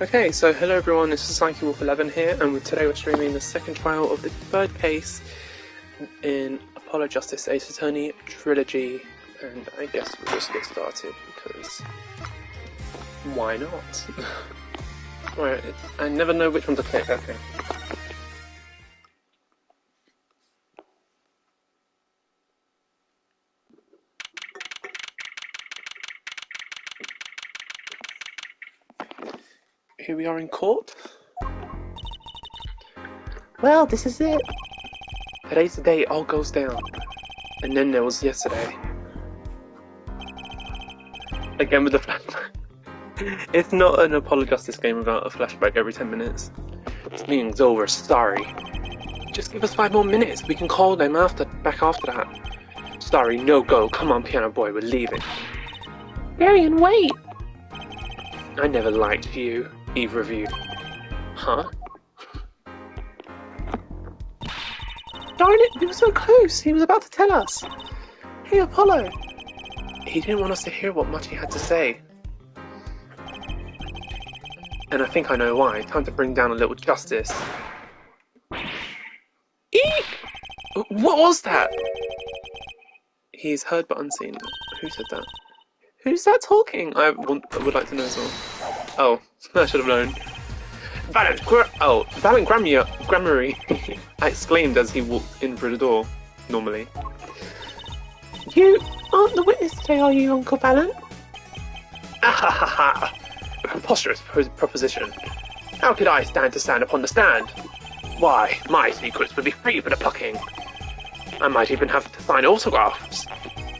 Okay, so hello everyone, this is Psyche Wolf 11 here, and today we're streaming the second trial of the third case in Apollo Justice Ace Attorney Trilogy, and I guess we'll just get started, because why not? Right, I never know which one to click, okay. Here we are in court. Well, this is it. Today's the day it all goes down. And then there was yesterday. Again with the flashback. It's not an Apollo Justice game without a flashback every 10 minutes. This meeting's over, sorry. Just give us 5 more minutes, we can call them back after that. Sorry, no go, come on piano boy, we're leaving. Marion, wait! I never liked you, either of you. Huh? Darn it, we were so close, he was about to tell us. Hey Apollo! He didn't want us to hear what much he had to say. And I think I know why. Time to bring down a little justice. Eek! What was that? He's heard but unseen. Who said that? Who's that talking? I would like to know as well. Oh, I should have known. Valent Grammary! I exclaimed as he walked in through the door, normally. You aren't the witness today, are you, Uncle Valent? Ahahaha! A preposterous proposition. How could I stand upon the stand? Why, my secrets would be free for the plucking. I might even have to sign autographs.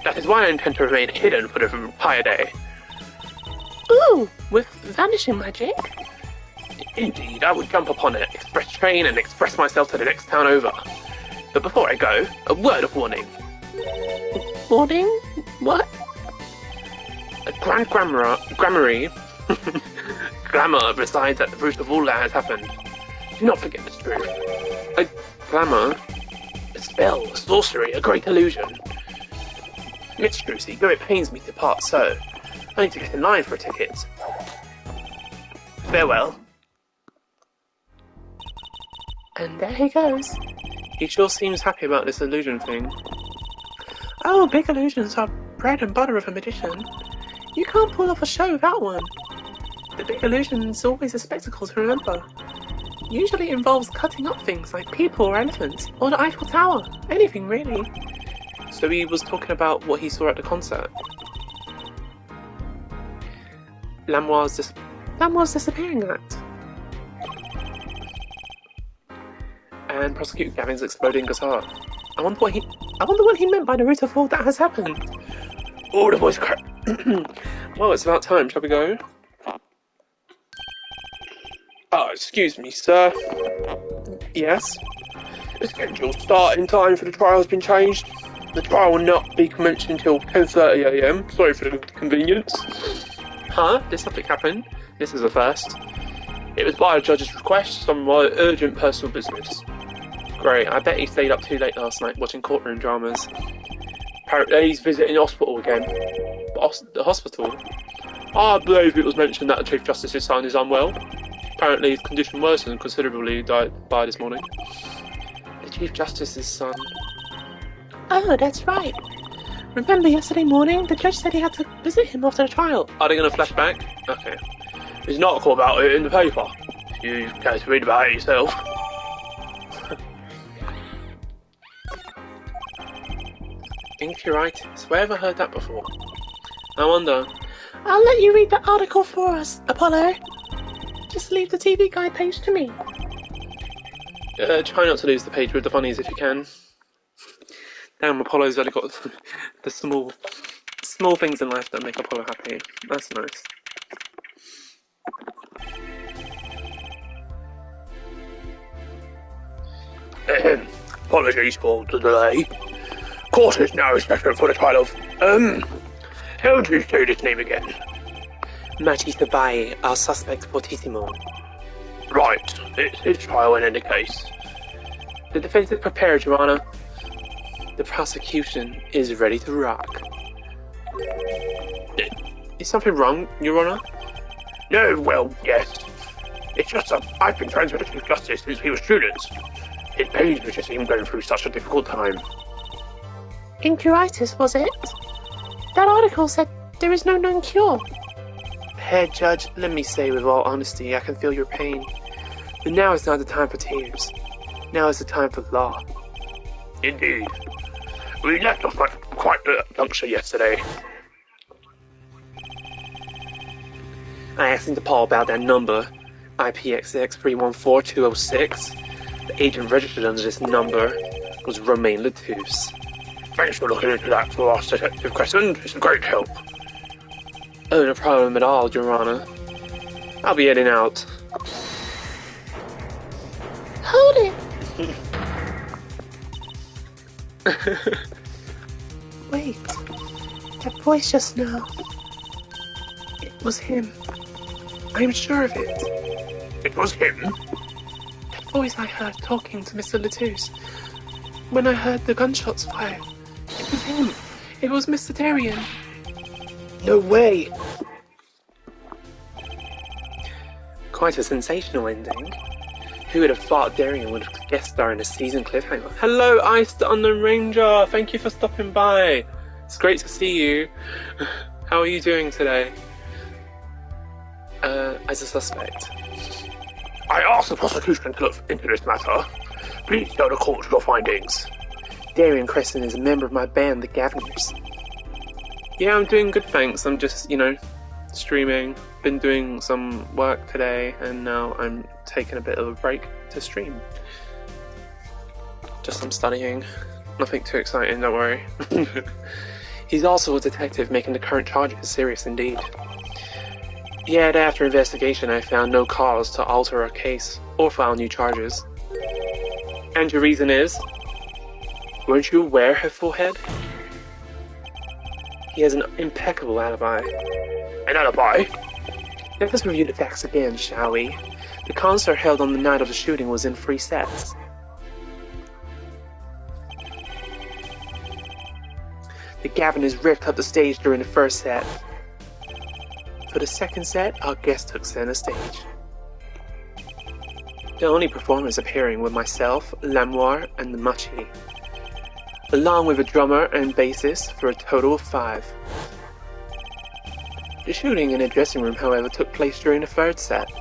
That is why I intend to remain hidden for the entire day. Ooh, with vanishing magic? Indeed, I would jump upon an express train and express myself to the next town over. But before I go, a word of warning. Warning? What? A grand grammary glamour resides at the root of all that has happened. Do not forget this truth. A glamour? A spell, a sorcery, a great illusion. Miss Strucy, though it pains me to part so, I need to get in line for a ticket. Farewell. And there he goes. He sure seems happy about this illusion thing. Oh, big illusions are bread and butter of a magician. You can't pull off a show without one. The big illusion's always a spectacle to remember. Usually it involves cutting up things like people or elephants, or the Eiffel Tower. Anything really. So he was talking about what he saw at the concert. Lamoire's disappearing act. And Prosecutor Gavin's exploding guitar. I wonder what he meant by the root of all that has happened. Oh, the voice crack. Well, it's about time. Shall we go? Oh, excuse me, sir. Yes? The schedule start in time for the trial has been changed. The trial will not be commenced until 10:30 AM. Sorry for the inconvenience. Huh? Did something happen? This is a first. It was by a judge's request, some rather urgent personal business. Great, I bet he stayed up too late last night watching courtroom dramas. Apparently he's visiting the hospital again. The hospital? I believe it was mentioned that the Chief Justice's son is unwell. Apparently his condition worsened considerably by this morning. The Chief Justice's son? Oh, that's right. Remember yesterday morning, the judge said he had to visit him after the trial. Are they going to flash back? Okay. There's an article about it in the paper. You can read about it yourself. Incuritis. Where have I heard that before? I wonder. I'll let you read the article for us, Apollo. Just leave the TV guide page to me. Try not to lose the page with the funnies if you can. Damn, Apollo's only got the small things in life that make Apollo happy. That's nice. Apologies for the delay. Court is now scheduled for the trial of, how do you say this name again? Matty Thabai, our suspect fortissimo. Right, it's his trial in any case. The defense is prepared, Your Honour. The prosecution is ready to rock. Is something wrong, Your Honour? No, well, yes. It's just that I've been friends with the Chief Justice since we were students. It pains me to see him going through such a difficult time. Incuritis, was it? That article said there is no known cure. Head Judge, let me say with all honesty, I can feel your pain. But now is not the time for tears. Now is the time for law. Indeed. We left off at quite a juncture yesterday. I asked Interpol about that number, IPXX314206. The agent registered under this number was Romain Letouce. Thanks for looking into that for us, Detective Crescent. It's a great help. Oh, no problem at all, Your Honor. I'll be heading out. Hold it! Wait, that voice just now. It was him. I'm sure of it. It was him? That voice I heard talking to Mr. Letouce. When I heard the gunshots fire, it was him. It was Mr. Darien. No way! Quite a sensational ending. Who would have thought Darien would have guest star in a season cliffhanger? Hello, Ice the Unknown Ranger! Thank you for stopping by. It's great to see you. How are you doing today? As a suspect. I asked the prosecution to look into this matter. Please tell the court your findings. Darien Crescent is a member of my band, the Gavners. Yeah, I'm doing good, thanks. I'm just, streaming. Been doing some work today, and now I'm taking a bit of a break to stream. Just some studying. Nothing too exciting, don't worry. He's also a detective, making the current charges serious indeed. Yet after investigation, I found no cause to alter our case or file new charges. And your reason is? Weren't you aware, Headfullhead? He has an impeccable alibi. An alibi? Let us review the facts again, shall we? The concert held on the night of the shooting was in 3 sets. The Gavners ripped up the stage during the first set. For the second set, our guest took center stage. The only performers appearing were myself, Lamoire, and the Machi, along with a drummer and bassist for a total of 5. The shooting in a dressing room, however, took place during the third set.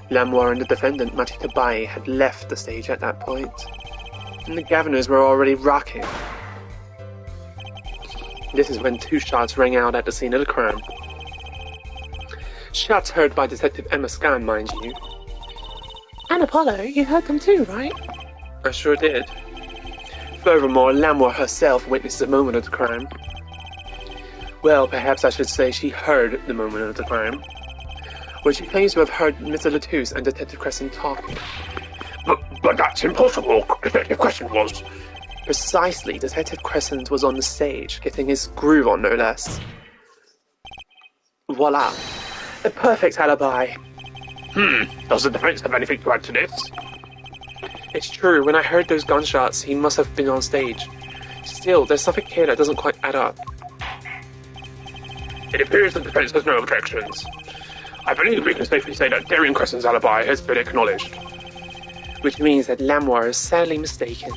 Lamoire and the defendant, Machi Tabai, had left the stage at that point, and the Gavners were already rocking. This is when 2 shots rang out at the scene of the crime. Shots heard by Detective Emma Scan, mind you. And Apollo, you heard them too, right? I sure did. Furthermore, Lamoire herself witnessed the moment of the crime. Well, perhaps I should say she heard the moment of the crime, where she claims to have heard Mr. Letouce and Detective Crescent talking. But that's impossible. Detective Crescent was... Precisely, Detective Crescent was on the stage, getting his groove on, no less. Voila. A perfect alibi. Does the defense have anything to add to this? It's true, when I heard those gunshots, he must have been on stage. Still, there's something here that doesn't quite add up. It appears the defense has no objections. I believe we can safely say that Darien Crescent's alibi has been acknowledged. Which means that Lamoire is sadly mistaken.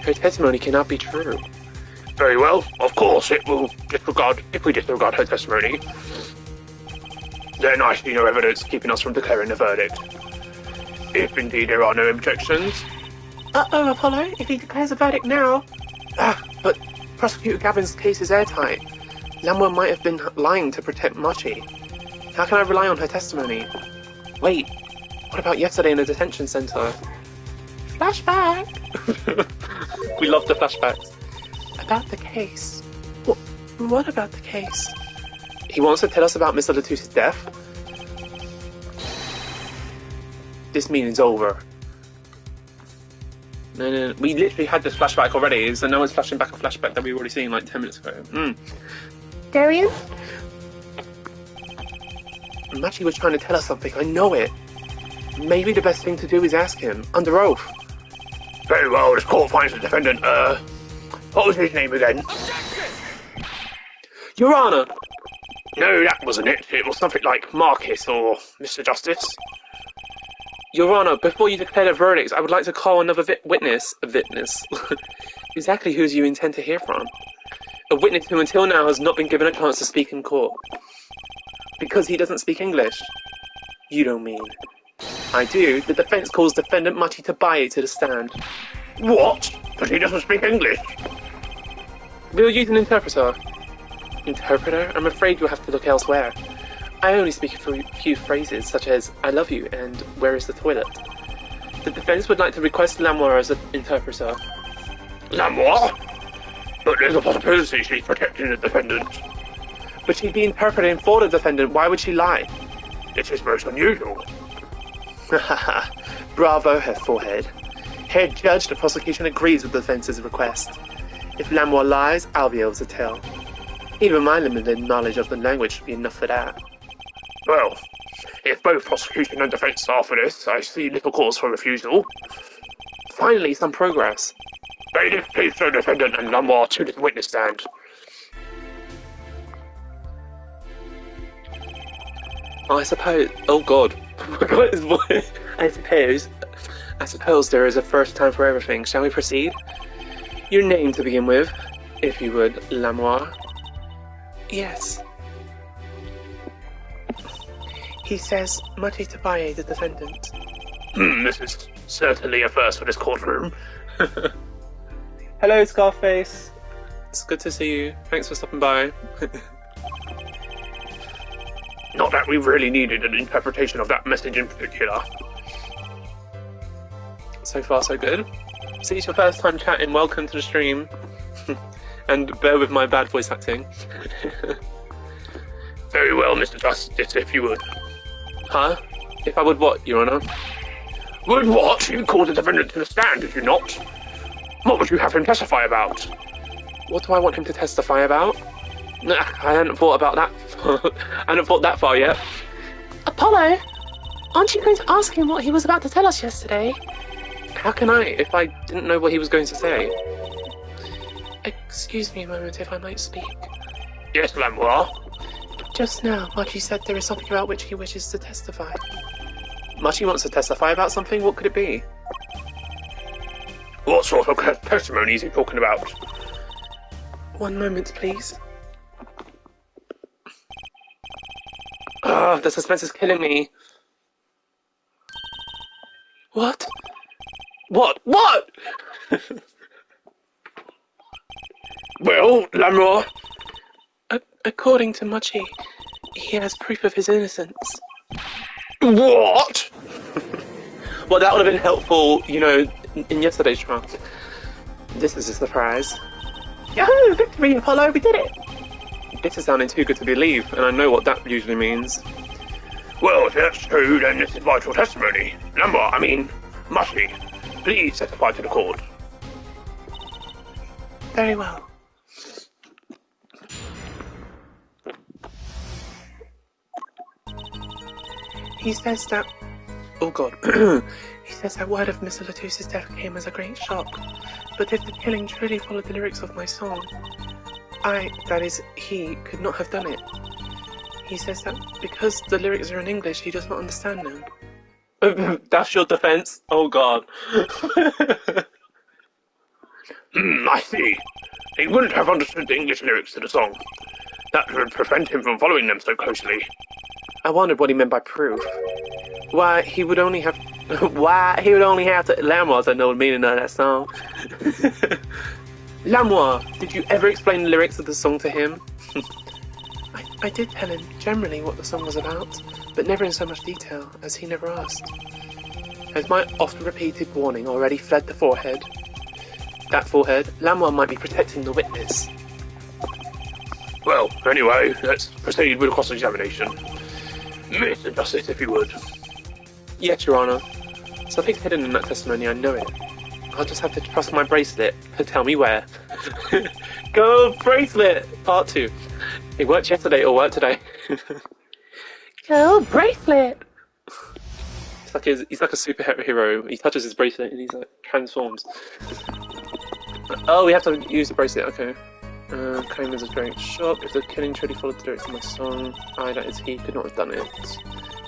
Her testimony cannot be true. Very well, of course if we disregard her testimony, then I see no evidence keeping us from declaring a verdict. If indeed there are no objections... Uh-oh, Apollo, if he declares a verdict now... But Prosecutor Gavin's case is airtight. Lamoire might have been lying to protect Machi. How can I rely on her testimony? Wait, what about yesterday in the detention center? Flashback! We love the flashbacks. About the case. What about the case? He wants to tell us about Mr. Letouce's death? This meeting's over. No. We literally had this flashback already, so now it's flashing back a flashback that we've already seen like 10 minutes ago. Darien? Machi was trying to tell us something, I know it. Maybe the best thing to do is ask him, under oath. Very well, this court finds the defendant, what was his name again? Your Honor! No, that wasn't it. It was something like Marcus or Mr. Justice. Your Honor, before you declare a verdict, I would like to call another witness. A witness? Exactly who you intend to hear from. A witness who until now has not been given a chance to speak in court. Because he doesn't speak English. You don't mean. I do. The defense calls defendant Mati Tabaye to the stand. What? But he doesn't speak English. We'll use an interpreter. Interpreter? I'm afraid you'll have to look elsewhere. I only speak a few phrases, such as, I love you, and where is the toilet? The defense would like to request Lamoire as an interpreter. Lamoire? But there's a possibility she's protecting the defendant. But she'd be interpreting for the defendant, why would she lie? This is most unusual. Bravo, her forehead. Head judge, the prosecution agrees with the defense's request. If Lamoire lies, I'll be able to tell. Even my limited knowledge of the language should be enough for that. Well, if both prosecution and defense are for this, I see little cause for refusal. Finally, some progress. Bailiff, please throw the defendant and Lamoire to the witness stand. I suppose... Oh, God. I suppose there is a first time for everything. Shall we proceed? Your name to begin with, if you would, Lamoire. Yes. He says Mati Tabaye, the defendant. This is certainly a first for this courtroom. Hello, Scarface. It's good to see you. Thanks for stopping by. Not that we really needed an interpretation of that message in particular. So far, so good. See, it's your first time chatting. Welcome to the stream. And bear with my bad voice acting. Very well, Mr. Justice, if you would. Huh? If I would what, Your Honour? Would what? You called the defendant to the stand, did you not? What would you have him testify about? What do I want him to testify about? Nah, I hadn't thought about that. I hadn't thought that far yet. Apollo, aren't you going to ask him what he was about to tell us yesterday? How can I, if I didn't know what he was going to say? Excuse me a moment if I might speak. Yes, Lamoire. Just now, Mati said there is something about which he wishes to testify. Mati wants to testify about something? What could it be? What sort of testimony is he talking about? One moment, please. Ah, the suspense is killing me. What? What? What? Well, Lamoire? According to Mati, he has proof of his innocence. What? Well, that would have been helpful, you know, in yesterday's trial. This is a surprise. Yahoo! Victory, Apollo! We did it! This is sounding too good to believe, and I know what that usually means. Well, if that's true, then this is vital testimony. Mati, please testify to the court. Very well. He says that... Oh God. He says that word of Mr. Latouse's death came as a great shock. But if the killing truly followed the lyrics of my song, that is, he, could not have done it. He says that because the lyrics are in English, he does not understand them. That's your defense? Oh God. I see. He wouldn't have understood the English lyrics to the song. That would prevent him from following them so closely. I wondered what he meant by proof. Why, he would only have to Lamoire to know the meaning of that song. Lamoire, did you ever explain the lyrics of the song to him? I did tell him generally what the song was about, but never in so much detail, as he never asked. Has my oft-repeated warning already fled the forehead? That forehead, Lamoire might be protecting the witness. Well, anyway, let's proceed with the cross-examination. Mr. Justice, if you would. Yes, Your Honour. Something's hidden in that testimony, I know it. I'll just have to trust my bracelet to tell me where. Go bracelet! Part 2. It worked yesterday, it'll work today. Go bracelet! He's like a superhero. He touches his bracelet and he's like transforms. Oh, we have to use the bracelet, okay. Claim is a great shock. If the killing truly followed the lyrics of my song, that is he, could not have done it.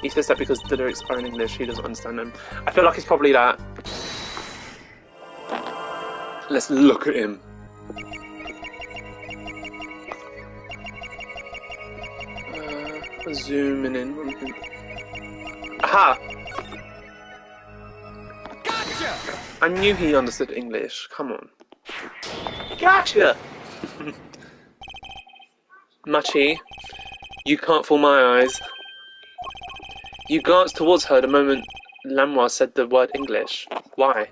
He says that because the lyrics are in English, he doesn't understand them. I feel like it's probably that. Let's look at him. Zooming in on him. Aha! Gotcha! I knew he understood English. Come on. Gotcha! Machi, you can't fool my eyes. You glanced towards her the moment Lanois said the word English. Why?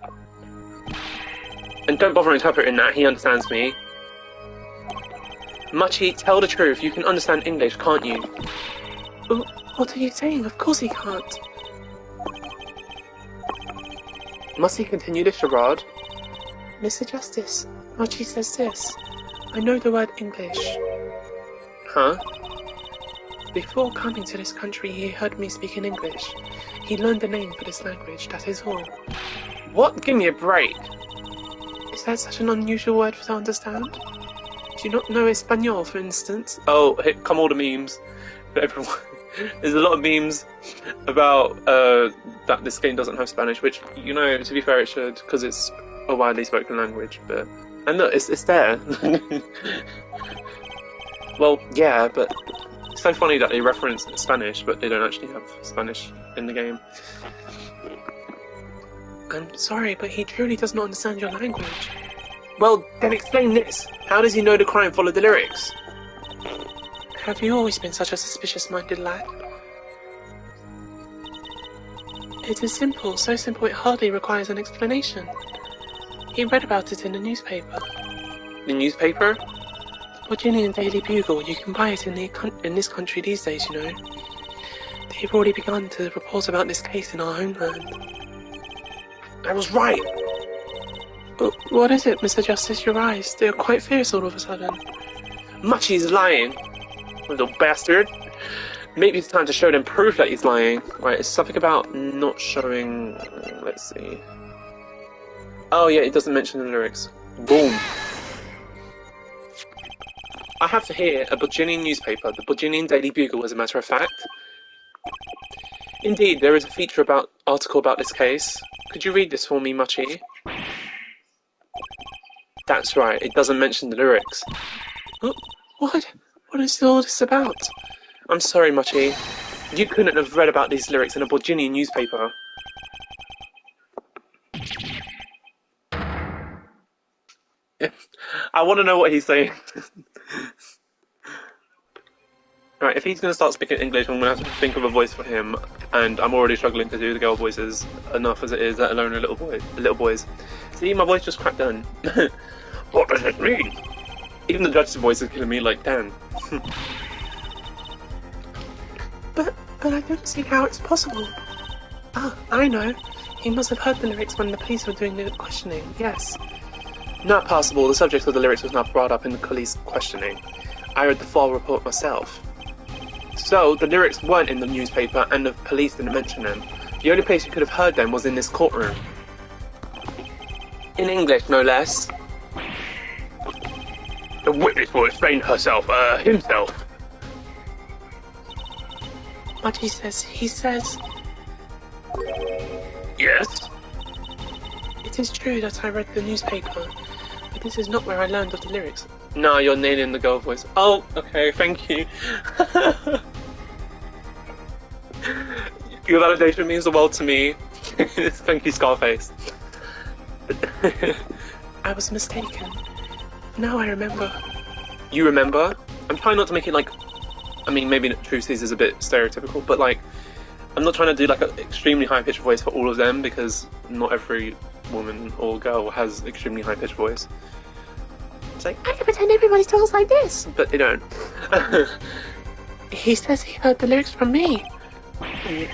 And don't bother interpreting that, he understands me. Machi, tell the truth, you can understand English, can't you? What are you saying? Of course he can't. Must he continue this charade? Mr. Justice, Machi says this. I know the word English. Huh? Before coming to this country, he heard me speak in English. He learned the name for this language, that is all. What? Give me a break. Is that such an unusual word to understand? Do you not know Espanol, for instance? Oh, here come all the memes. For everyone. There's a lot of memes about that this game doesn't have Spanish, which, you know, to be fair, it should, because it's a widely spoken language. But and look, it's there. Well, yeah, but it's so funny that they reference Spanish, but they don't actually have Spanish in the game. I'm sorry, but he truly does not understand your language. Well, then explain this. How does he know the crime followed the lyrics? Have you always been such a suspicious-minded lad? It is simple, so simple it hardly requires an explanation. He read about it in the newspaper. The newspaper? Virginian Daily Bugle, you can buy it in this country these days, you know. They've already begun to report about this case in our homeland. I was right! What is it, Mr. Justice? Your eyes, they're quite fierce all of a sudden. Machi's lying! Little bastard! Maybe it's time to show them proof that he's lying. Right, it's something about not showing... Let's see... Oh yeah, it doesn't mention the lyrics. Boom! I have here a Virginian newspaper, the Virginian Daily Bugle, as a matter of fact. Indeed, there is a feature article about this case. Could you read this for me, Machi? That's right, it doesn't mention the lyrics. What? What is all this about? I'm sorry, Machi. You couldn't have read about these lyrics in a Virginian newspaper. I want to know what he's saying. Right, if he's going to start speaking English, I'm going to have to think of a voice for him, and I'm already struggling to do the girl voices enough as it is, let alone the little boys. See, my voice just cracked down. What does it mean? Even the judge's voice is killing me, like, Dan. But I don't see how it's possible. Ah, I know. He must have heard the lyrics when the police were doing the questioning, yes. Not possible. The subject of the lyrics was not brought up in the police questioning. I read the full report myself. So, the lyrics weren't in the newspaper and the police didn't mention them. The only place you could have heard them was in this courtroom. In English, no less. The witness will explain himself. But he says... Yes? It is true that I read the newspaper, but this is not where I learned of the lyrics. No, you're nailing the girl voice. Oh, okay, thank you. Your validation means the world to me. Thank you, Scarface. I was mistaken. Now I remember. You remember? I'm trying not to make it like... I mean, maybe Trucy's is a bit stereotypical, but like... I'm not trying to do like an extremely high-pitched voice for all of them, because not every woman or girl has extremely high-pitched voice. It's like, I can pretend everybody talks like this. but they don't. He says he heard the lyrics from me.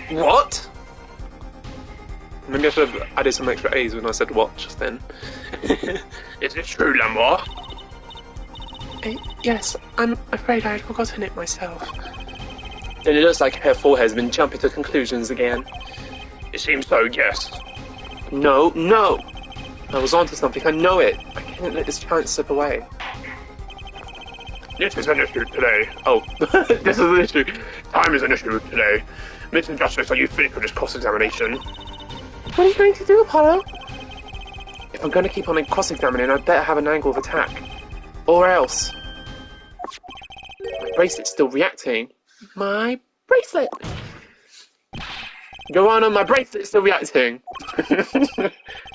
What? Maybe I should have added some extra A's when I said what just then. Is it true, Lanois? Yes, I'm afraid I had forgotten it myself. Then it looks like her forehead's been jumping to conclusions again. It seems so, yes. No. I was onto something, I know it. I can't let this chance slip away. This is an issue today. Oh, this is an issue. Time is an issue today. Mr. Justice, are you finished with this cross-examination? What are you going to do, Apollo? If I'm going to keep on cross-examining, I'd better have an angle of attack. Or else. My bracelet's still reacting. My bracelet! Your Honor, my bracelet's still reacting.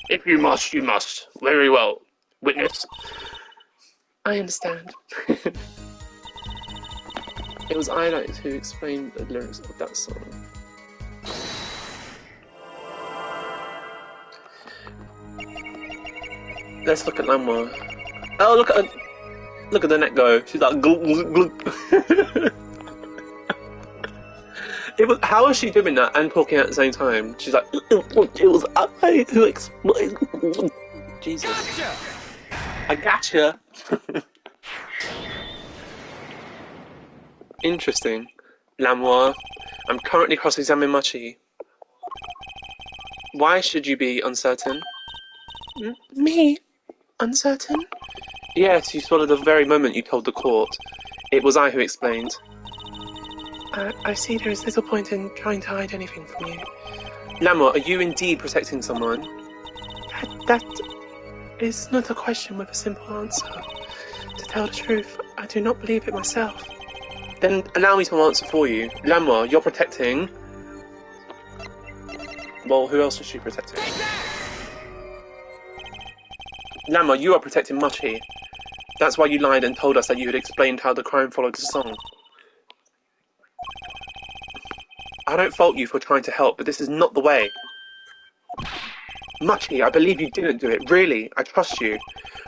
If you must, you must. Very well. Witness. I understand. It was I who explained the lyrics of that song. Let's look at Lanois. Oh, look at the neck go. She's like glug, glug, glug. How is she doing that and talking at the same time? She's like, it was I who explained. Jesus. I gotcha. Interesting. Lanois, I'm currently cross-examining Machi. Why should you be uncertain? Me? Uncertain? Yes, you swallowed the very moment you told the court. It was I who explained. I see there is little point in trying to hide anything from you. Lanois, are you indeed protecting someone? That is not a question with a simple answer. To tell the truth, I do not believe it myself. Then allow me to answer for you. Lanois, you're protecting... Well, who else is she protecting? Lanois, you are protecting Machi. That's why you lied and told us that you had explained how the crime followed the song. I don't fault you for trying to help, but this is not the way. Machi, I believe you didn't do it, really. I trust you.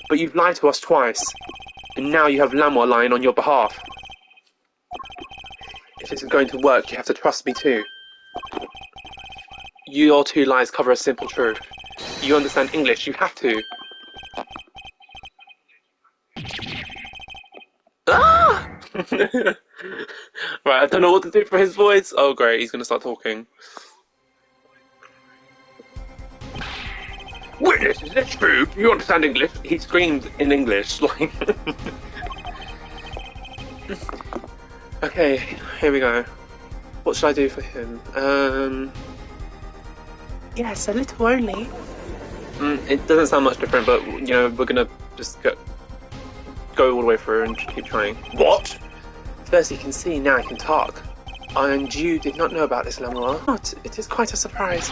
But you've lied to us twice. And now you have Lanois lying on your behalf. If this is going to work, you have to trust me too. Your two lies cover a simple truth. You understand English, you have to. Ah! Right, I don't know what to do for his voice. Oh great, he's gonna start talking. Witness, is this true? Do you understand English? He screamed in English, like... Okay, here we go. What should I do for him? Yes, a little only. It doesn't sound much different, but, you know, we're gonna just go all the way through and keep trying. What? First you can see, now I can talk. And you did not know about this, Lanois. What? It is quite a surprise.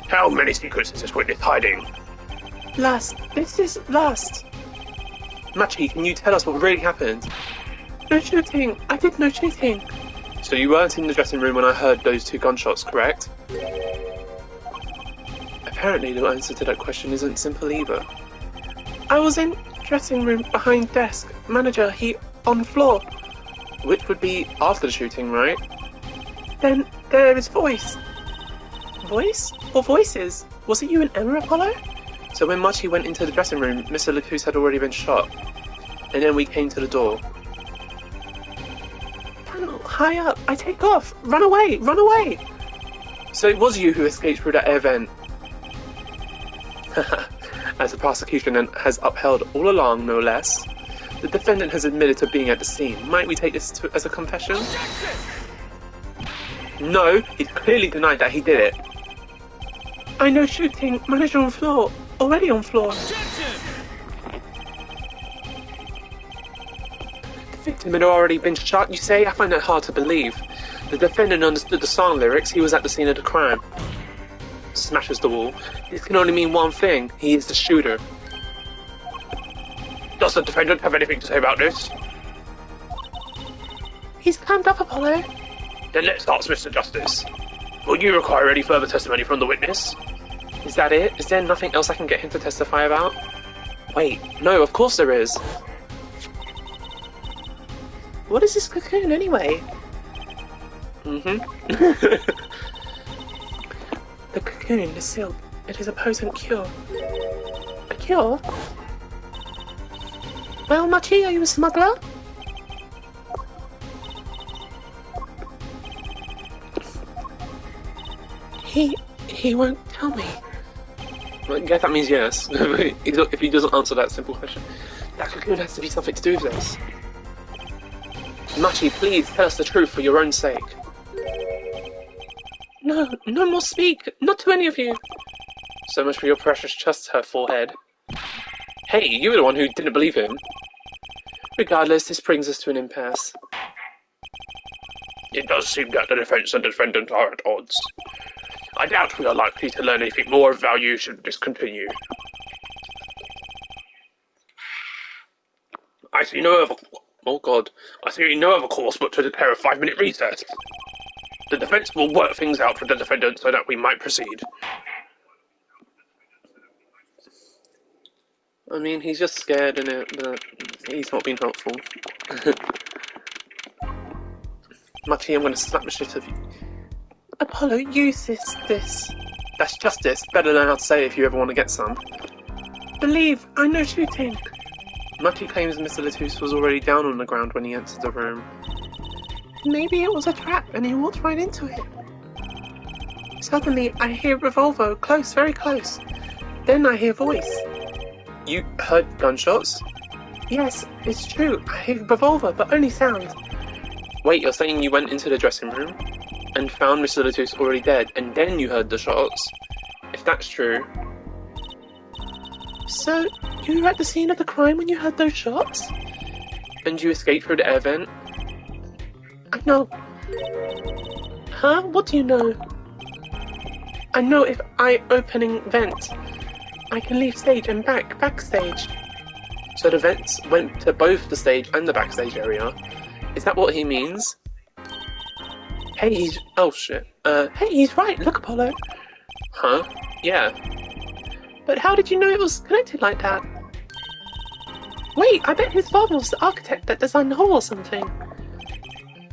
How many secrets is this witness hiding? This is last. Machi, can you tell us what really happened? No shooting. I did no shooting. So you weren't in the dressing room when I heard those two gunshots, correct? Apparently the answer to that question isn't simple either. I was in dressing room behind desk. Manager, he on floor. Which would be after the shooting, right? Then there is voice. Voice? Or voices? Was it you and Emma, Apollo? So when Machi went into the dressing room, Mr. Lacus had already been shot. And then we came to the door. Panel, high up, I take off! Run away! Run away! So it was you who escaped through that air vent. As the prosecution has upheld all along, no less. The defendant has admitted to being at the scene. Might we take this as a confession? No, he's clearly denied that he did it. I know shooting. Manager on floor. Already on floor. The victim had already been shot, you say? I find that hard to believe. The defendant understood the song lyrics. He was at the scene of the crime. Smashes the wall. This can only mean one thing. He is the shooter. Does the defendant have anything to say about this? He's climbed up, Apollo. Then let's ask Mr. Justice. Will you require any further testimony from the witness? Is that it? Is there nothing else I can get him to testify about? Wait, no, of course there is. What is this cocoon anyway? The cocoon is sealed. It is a potent cure. A cure? Well, Machi, are you a smuggler? He won't tell me. Well, I guess that means yes. If he doesn't answer that simple question. That cocoon has to be something to do with this. Machi, please tell us the truth for your own sake. No, no more speak. Not to any of you. So much for your precious trust, her forehead. Hey, you were the one who didn't believe him. Regardless, this brings us to an impasse. It does seem that the defense and defendant are at odds. I doubt we are likely to learn anything more of value should this continue. I see no other course but to declare a 5-minute recess. The defense will work things out for the defendant so that we might proceed. I mean, he's just scared in it, but he's not being helpful. Matty, I'm going to slap the shit out of you. Apollo, use this. That's justice. Better learn how to say it if you ever want to get some. Believe, I know shooting. Matty claims Mr. Latus was already down on the ground when he entered the room. Maybe it was a trap and he walked right into it. Suddenly, I hear a revolver, close, very close. Then I hear a voice. You heard gunshots? Yes, it's true. I hear a revolver, but only sound. Wait, you're saying you went into the dressing room and found Mr. Latus already dead, and then you heard the shots? If that's true... So, you were at the scene of the crime when you heard those shots? And you escaped through the air vent? I know. Huh? What do you know? I know if I opening vent, I can leave stage and backstage. So the vents went to both the stage and the backstage area. Is that what he means? Hey, he's... Oh shit. Hey, he's right. Look, Apollo. Huh? Yeah. But how did you know it was connected like that? Wait, I bet his father was the architect that designed the hole or something.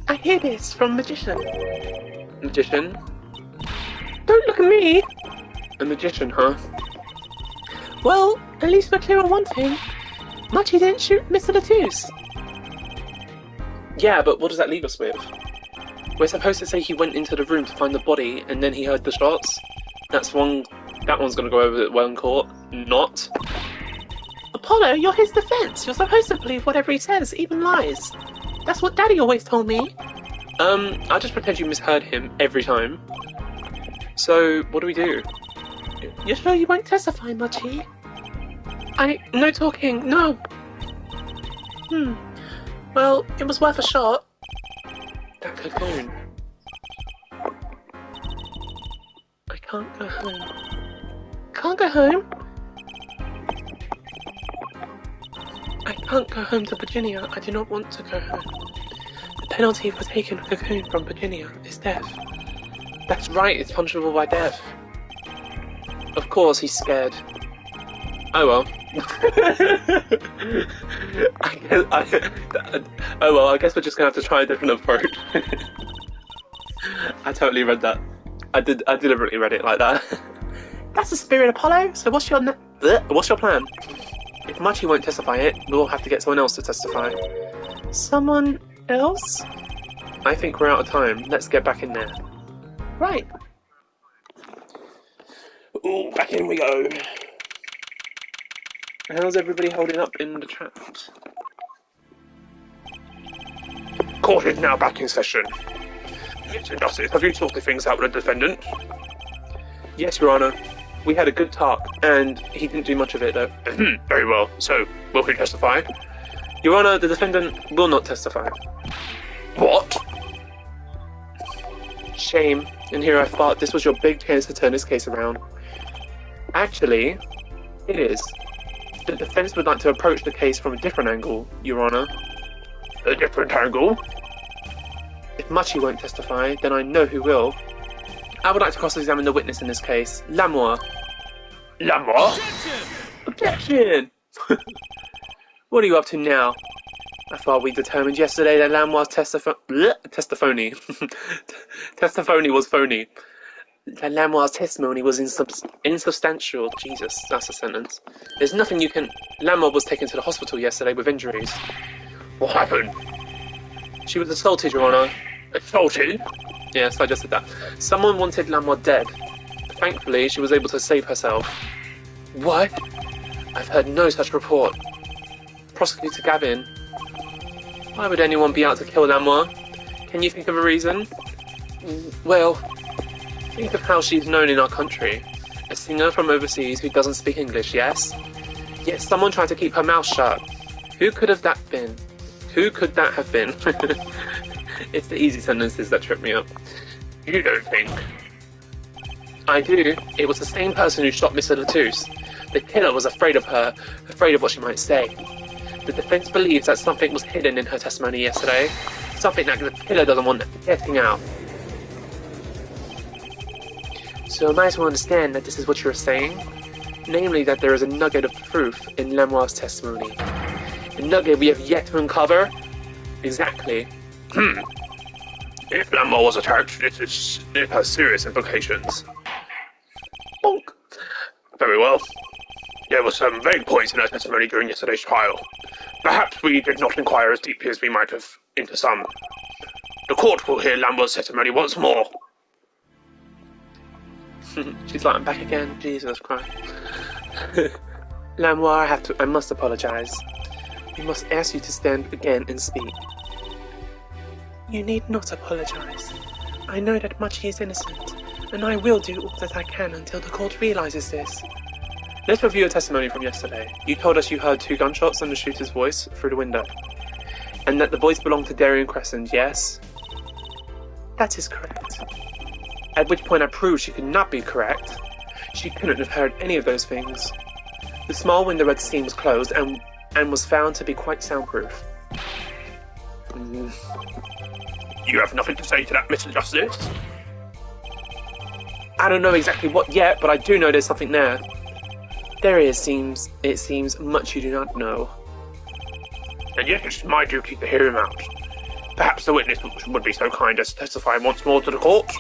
I hear this from Magician. Magician? Don't look at me! A magician, huh? Well, at least we're clear on one thing. Matty didn't shoot Mr. Latus. Yeah, but what does that leave us with? We're supposed to say he went into the room to find the body and then he heard the shots? That one's gonna go over well in court. Not. Apollo, you're his defense. You're supposed to believe whatever he says, even lies. That's what Daddy always told me. I'll just pretend you misheard him every time. So, what do we do? You're sure you won't testify, Matty? No talking, no. Well, it was worth a shot. That cocoon. I can't go home. Can't go home? I can't go home to Virginia. I do not want to go home. The penalty for taking a cocoon from Virginia is death. That's right, it's punishable by death. Of course, he's scared. Oh well. I guess we're just gonna have to try a different approach. I totally read that. I deliberately read it like that. That's the spirit, Apollo. So what's your plan? If Matty won't testify it, we'll have to get someone else to testify. Someone else? I think we're out of time. Let's get back in there. Right. Ooh, back in we go. How's everybody holding up in the trap? Court is now back in session. Mr. Justice, have you sorted things out with the defendant? Yes, Your Honour. We had a good talk, and he didn't do much of it, though. Very well. So, will he testify? Your Honour, the defendant will not testify. What? Shame. And here I thought this was your big chance to turn this case around. Actually, it is. The defence would like to approach the case from a different angle, Your Honour. A different angle? If Matty won't testify, then I know who will. I would like to cross-examine the witness in this case, Lamour. Lamour? Objection! What are you up to now? I thought we determined yesterday that Lamour's testimony was phony. That Lamour's testimony was insubstantial. Jesus, that's a sentence. There's nothing you can... Lamour was taken to the hospital yesterday with injuries. What happened? She was assaulted, Your Honour. Assaulted? Yes, I just said that. Someone wanted Lamour dead. Thankfully, she was able to save herself. What? I've heard no such report. Prosecutor Gavin. Why would anyone be out to kill Lamour? Can you think of a reason? Well, Think of how she's known in our country. A singer from overseas who doesn't speak English, yes? Yet someone tried to keep her mouth shut. Who could have that been? Who could that have been? It's the easy sentences that trip me up. You don't think? I do. It was the same person who shot Mr. Latouche. The killer was afraid of her, afraid of what she might say. The defense believes that something was hidden in her testimony yesterday. Something that the killer doesn't want getting out. So am I to understand that this is what you're saying? Namely, that there is a nugget of proof in Lamoire's testimony. A nugget we have yet to uncover? Exactly. If Lamoire was attacked, it has serious implications. Bonk. Very well. There were some vague points in her testimony during yesterday's trial. Perhaps we did not inquire as deeply as we might have into some. The court will hear Lamoire's testimony once more. She's like, I'm back again. Jesus Christ. Lamoire, I must apologize. We must ask you to stand again and speak. You need not apologize. I know that Muchie is innocent, and I will do all that I can until the court realizes this. Let's review your testimony from yesterday. You told us you heard 2 gunshots and the shooter's voice through the window. And that the voice belonged to Darian Crescent, yes? That is correct. At which point I proved she could not be correct. She couldn't have heard any of those things. The small window red seam was closed and was found to be quite soundproof. You have nothing to say to that, Mr. Justice? I don't know exactly what yet, but I do know there's something there. It seems much you do not know. And yet it's my duty to hear him out. Perhaps the witness would be so kind as to testify once more to the court?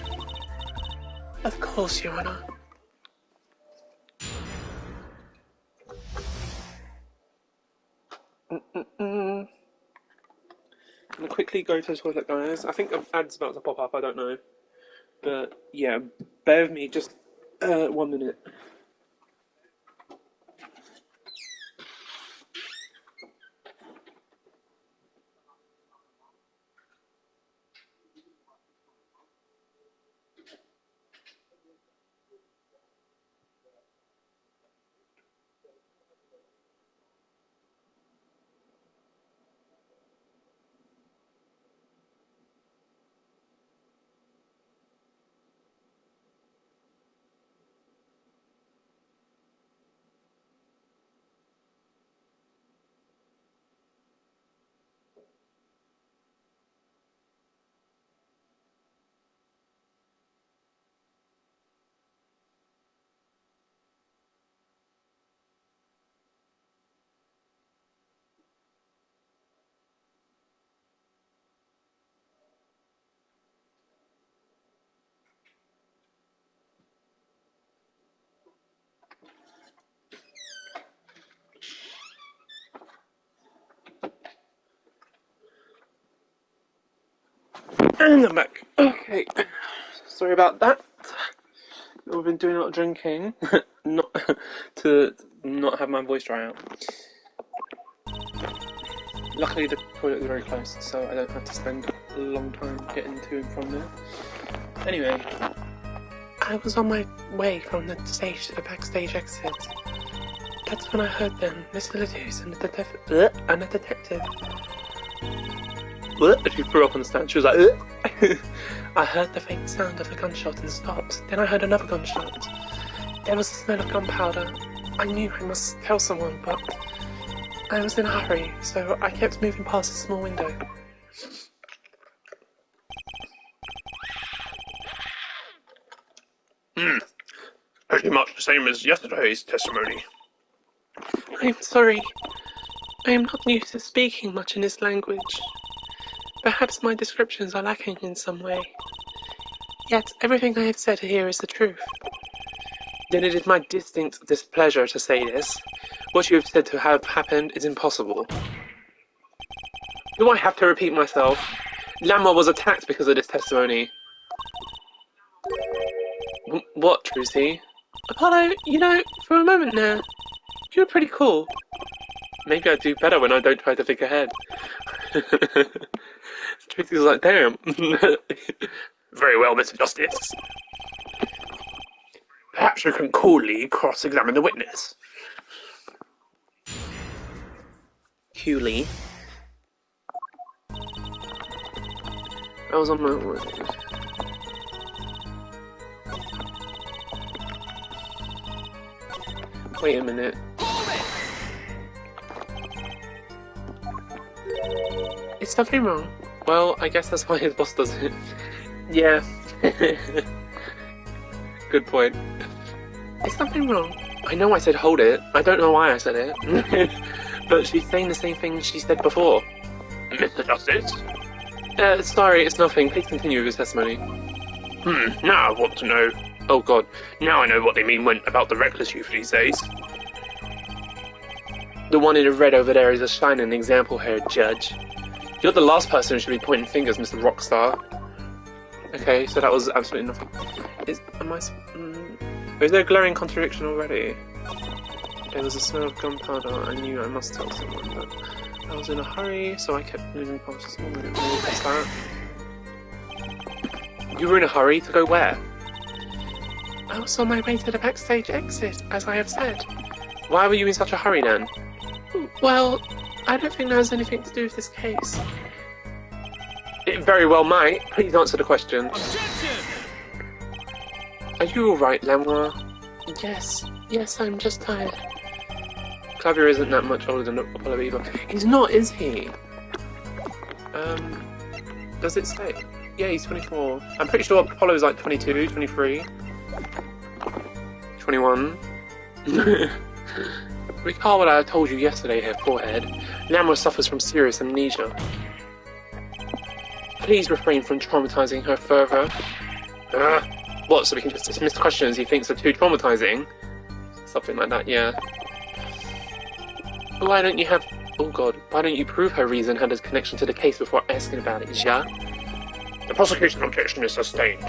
Of course, Your Honor. I'm gonna quickly go to the toilet, guys. I think an ad's about to pop up, I don't know. But yeah, bear with me just 1 minute. And I'm back. Okay. Sorry about that. We've been doing a lot of drinking. Not to not have my voice dry out. Luckily the toilet is very close, so I don't have to spend a long time getting to and from there. Anyway. I was on my way from the stage to the backstage exit. That's when I heard them, Mr. Latouche and the detective. She threw up on the stand. She was like, I heard the faint sound of a gunshot and stopped. Then I heard another gunshot. There was the smell of gunpowder. I knew I must tell someone, but I was in a hurry, so I kept moving past the small window. Pretty much the same as yesterday's testimony. I'm sorry. I am not used to speaking much in this language. Perhaps my descriptions are lacking in some way. Yet everything I have said here is the truth. Then it is my distinct displeasure to say this. What you have said to have happened is impossible. Do I have to repeat myself? Lamoire was attacked because of this testimony. What, Trucy? Apollo, you know, for a moment now, you were pretty cool. Maybe I do better when I don't try to think ahead. Trucy's like, damn. Very well, Mr. Justice. Perhaps you can coolly cross-examine the witness. Coolly. I was on my... Wait a minute. Is something wrong? Well, I guess that's why his boss does it. Yeah. Good point. Is something wrong? I know I said hold it. I don't know why I said it. But she's saying the same thing she said before. Mr. Justice? Sorry, it's nothing. Please continue with his testimony. Now I want to know. Oh god. Now I know what they mean when about the reckless youth these days. The one in the red over there is a shining example here, Judge. You're the last person who should be pointing fingers, Mr. Rockstar. Okay, so that was absolutely nothing. Is there a glaring contradiction already? There was a smell of gunpowder. I knew I must tell someone, but I was in a hurry, so I kept moving past a small window. What's that? You were in a hurry to go where? I was on my way to the backstage exit, as I have said. Why were you in such a hurry then? Well, I don't think that has anything to do with this case. It very well might. Please answer the question. Objection! Are you alright, Lenoir? Yes, I'm just tired. Clavier isn't that much older than Apollo either. He's not, is he? Does it say? Yeah, he's 24. I'm pretty sure Apollo's like 22, 23. 21. Recall what I told you yesterday here, Forehead. Lenoir suffers from serious amnesia. Please refrain from traumatizing her further. What, so we can just dismiss questions he thinks are too traumatizing? Something like that, yeah. Why don't you prove her reason had a connection to the case before asking about it, ja? The prosecution objection is sustained.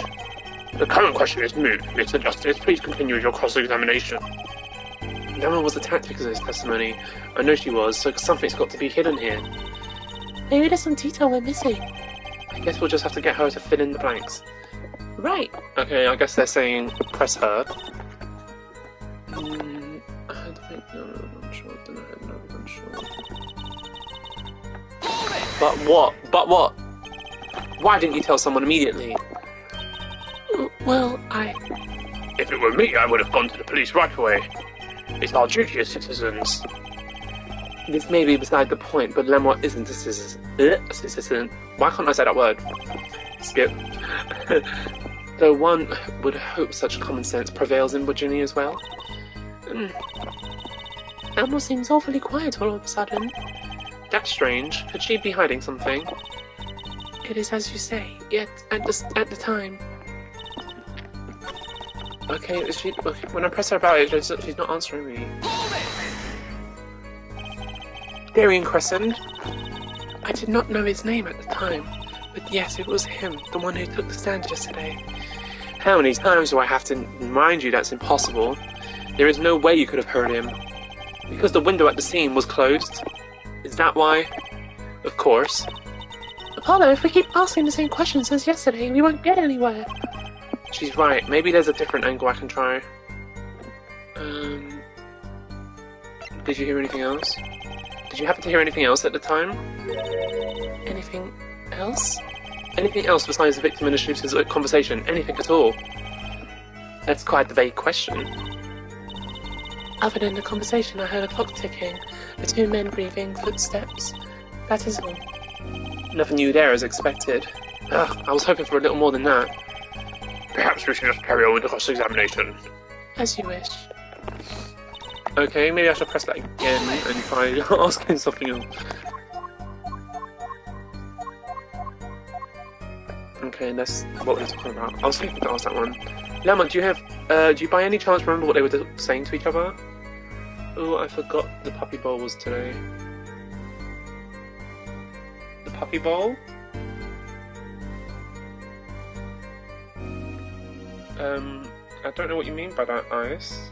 The current question is moot, Mr. Justice. Please continue with your cross-examination. Lenoir was attacked because of his testimony. I know she was, so something's got to be hidden here. Maybe there's some detail we're missing. I guess we'll just have to get her to fill in the blanks. Right. Okay, I guess they're saying press her. I'm sure. But what? Why didn't you tell someone immediately? Well, If it were me, I would have gone to the police right away. It's our duty as citizens. This may be beside the point, but Lenoir isn't a citizen. Why can't I say that word? Skip. Though one would hope such common sense prevails in Virginia as well. Elmo seems awfully quiet all of a sudden. That's strange. Could she be hiding something? It is as you say, yet at the time. Okay, when I press her about it, she's not answering me. Darian Crescent? I did not know his name at the time, but yes, it was him, the one who took the stand yesterday. How many times do I have to remind you that's impossible? There is no way you could have heard him. Because the window at the scene was closed? Is that why? Of course. Apollo, if we keep asking the same questions as yesterday, we won't get anywhere. She's right. Maybe there's a different angle I can try. Did you hear anything else? Did you happen to hear anything else at the time? Anything else? Anything else besides the victim and the shooter's conversation? Anything at all? That's quite the vague question. Other than the conversation, I heard a clock ticking, the two men breathing, footsteps. That is all. Nothing new there as expected. I was hoping for a little more than that. Perhaps we should just carry on with the cross-examination. As you wish. Okay, maybe I should press that again and try asking something else. Okay, that's what we're talking about. I was thinking to ask that one. Lama, do you by any chance remember what they were saying to each other? Oh, I forgot the puppy bowl was today. The puppy bowl? I don't know what you mean by that, Ice.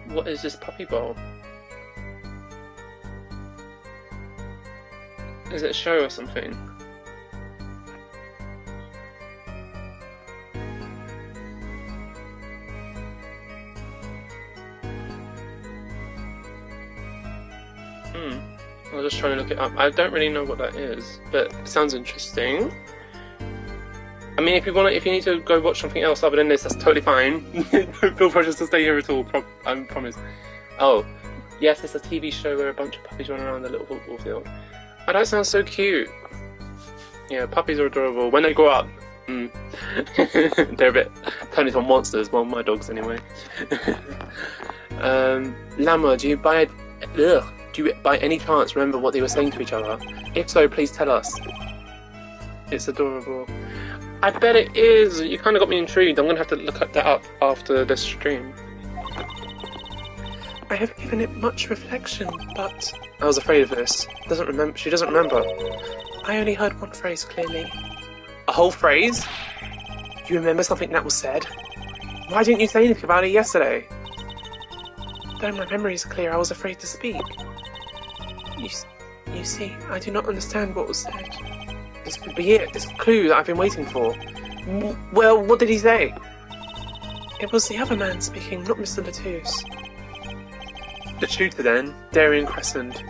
What is this puppy bowl? Is it a show or something? I was just trying to look it up. I don't really know what that is, but it sounds interesting. I mean, if you need to go watch something else other than this, that's totally fine. Don't feel precious to stay here at all. I promise. Oh, yes, it's a TV show where a bunch of puppies run around the little football field. Oh, that sounds so cute. Yeah, puppies are adorable. When they grow up, they're a bit turn into monsters. Well, my dogs anyway. Llama, do you by any chance remember what they were saying to each other? If so, please tell us. It's adorable. I bet it is. You kind of got me intrigued. I'm gonna have to look that up after this stream. I have given it much reflection, but I was afraid of this. She doesn't remember. I only heard one phrase clearly. A whole phrase? Do you remember something that was said? Why didn't you say anything about it yesterday? Though my memory is clear, I was afraid to speak. You see, I do not understand what was said. This could be it. This clue that I've been waiting for. Well, what did he say? It was the other man speaking, not Mr. Latouche. The shooter then, Darian Crescent.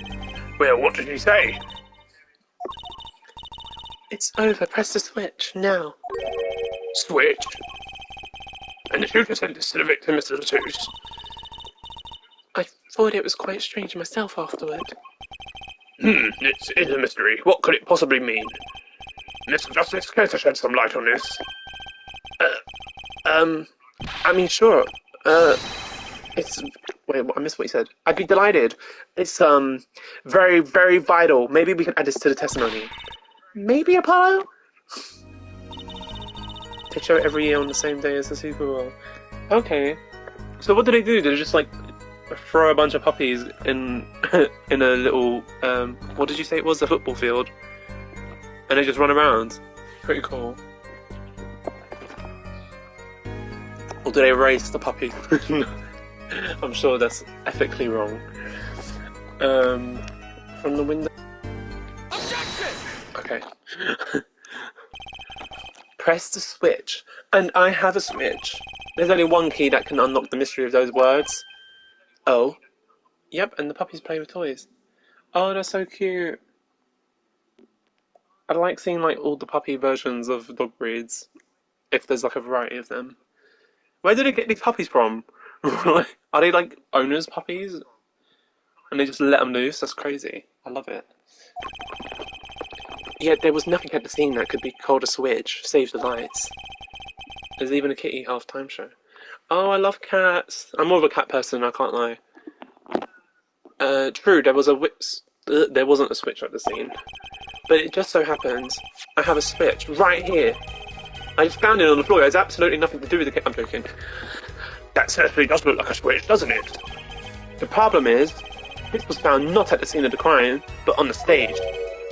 Well, what did he say? It's over. Press the switch, now. Switch? And the shooter sent this to the victim, Mr. Latouche. I thought it was quite strange myself afterward. It's a mystery. What could it possibly mean? Mr. Justice, care to shed some light on this? I mean, sure. It's... Wait, I missed what you said. I'd be delighted. It's, very, very vital. Maybe we can add this to the testimony. Maybe, Apollo? They show it every year on the same day as the Super Bowl. Okay. So what do? They just, like, throw a bunch of puppies in in a little, what did you say it was? A football field? And they just run around. Pretty cool. Or do they race the puppy? I'm sure that's ethically wrong. From the window. Objection! Okay. Press the switch. And I have a switch. There's only one key that can unlock the mystery of those words. Oh. Yep, and the puppies play with toys. Oh, they're so cute. I like seeing, like, all the puppy versions of dog breeds. If there's, like, a variety of them. Where did they get these puppies from? Are they, like, owners' puppies? And they just let them loose? That's crazy. I love it. Yet there was nothing at the scene that could be called a switch. Save the lights. There's even a kitty half-time show. Oh, I love cats. I'm more of a cat person, I can't lie. True, there wasn't a switch at the scene. But it just so happens, I have a switch right here. I just found it on the floor. It has absolutely nothing to do with the cat. I'm joking. That certainly does look like a switch, doesn't it? The problem is, this was found not at the scene of the crime, but on the stage.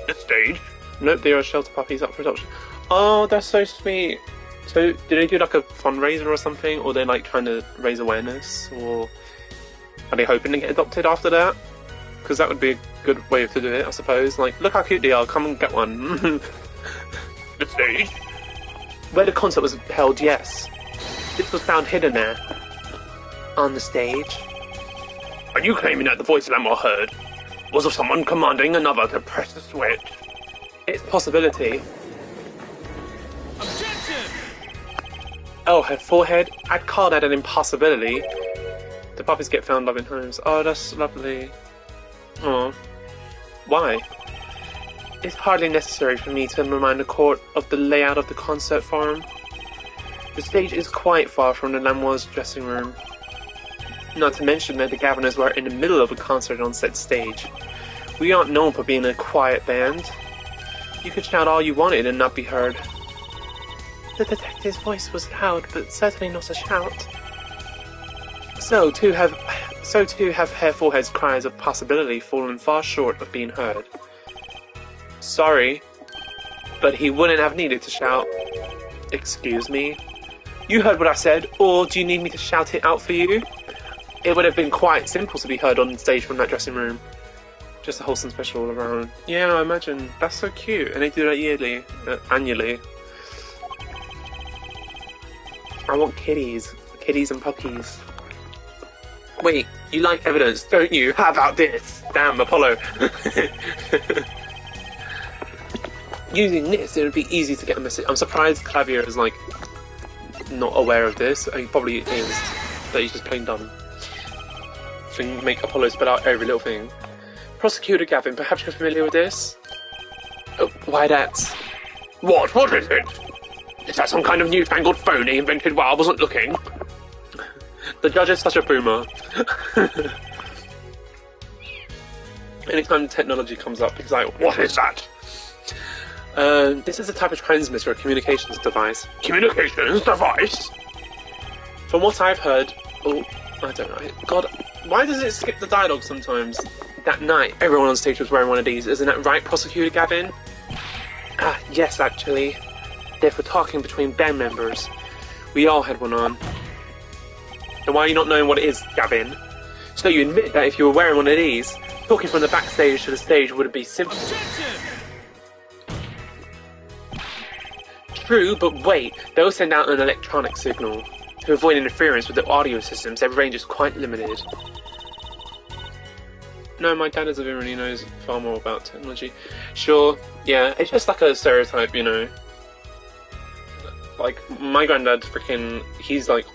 The stage? Nope, they are shelter puppies up for adoption. Oh, that's so sweet. So, do they do like a fundraiser or something? Or they're like trying to raise awareness? Or are they hoping to get adopted after that? Because that would be a good way to do it, I suppose. Like, look how cute they are, come and get one. The stage? Where the concert was held, yes. This was found hidden there. On the stage. Are you claiming that the voice Lamar heard was of someone commanding another to press the switch? It's a possibility. Objection! Oh, her forehead? I'd call that an impossibility. The puppies get found loving homes. Oh, that's lovely. Oh. Why? It's hardly necessary for me to remind the court of the layout of the concert forum. The stage is quite far from the Lamoire's dressing room. Not to mention that the Governors were in the middle of a concert on said stage. We aren't known for being a quiet band. You could shout all you wanted and not be heard. The detective's voice was loud, but certainly not a shout. So too have Herr Forehead's cries of possibility fallen far short of being heard. Sorry, but he wouldn't have needed to shout. Excuse me? You heard what I said, or do you need me to shout it out for you? It would have been quite simple to be heard on stage from that dressing room. Just a wholesome special all around. Yeah, I imagine. That's so cute. And they do that annually. I want kitties. Kitties and puppies. Wait, you like evidence, don't you? How about this? Damn, Apollo. Using this, it would be easy to get a message. I'm surprised Clavier is, like, not aware of this. He probably is, but he's just plain dumb. And make Apollo spell out every little thing. Prosecutor Gavin, perhaps you're familiar with this? Oh, why that's... What? What is it? Is that some kind of newfangled phone he invented while I wasn't looking? The judge is such a boomer. Anytime technology comes up, he's like, what is that? This is a type of transmitter, a communications device. Communications device? From what I've heard... Oh, I don't know. God, why does it skip the dialogue sometimes? That night, everyone on stage was wearing one of these. Isn't that right, Prosecutor Gavin? Ah, yes, actually. They're for talking between band members. We all had one on. Then why are you not knowing what it is, Gavin? So you admit that if you were wearing one of these, talking from the backstage to the stage would be simple. True, but wait, they'll send out an electronic signal. To avoid interference with the audio systems, their range is quite limited. No, my dad as a really knows far more about technology. Sure, yeah, it's just like a stereotype, you know. Like, my granddad freaking, he's like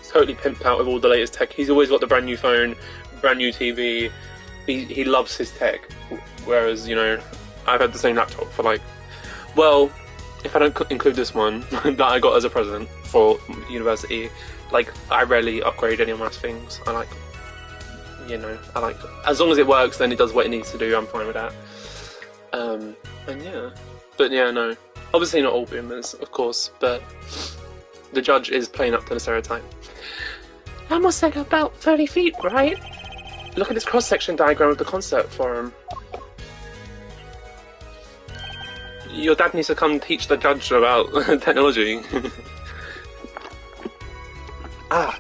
totally pimped out with all the latest tech. He's always got the brand new phone, brand new TV. He loves his tech. Whereas, you know, I've had the same laptop for like, well, if I don't include this one that I got as a present for university, like, I rarely upgrade any of my things. I like, you know, as long as it works, then it does what it needs to do, I'm fine with that. And yeah. But yeah, no. Obviously not all boomers, of course, but the judge is playing up to the stereotype. That must take about 30 feet, right? Look at this cross-section diagram of the concert forum. Your dad needs to come teach the judge about technology. Ah,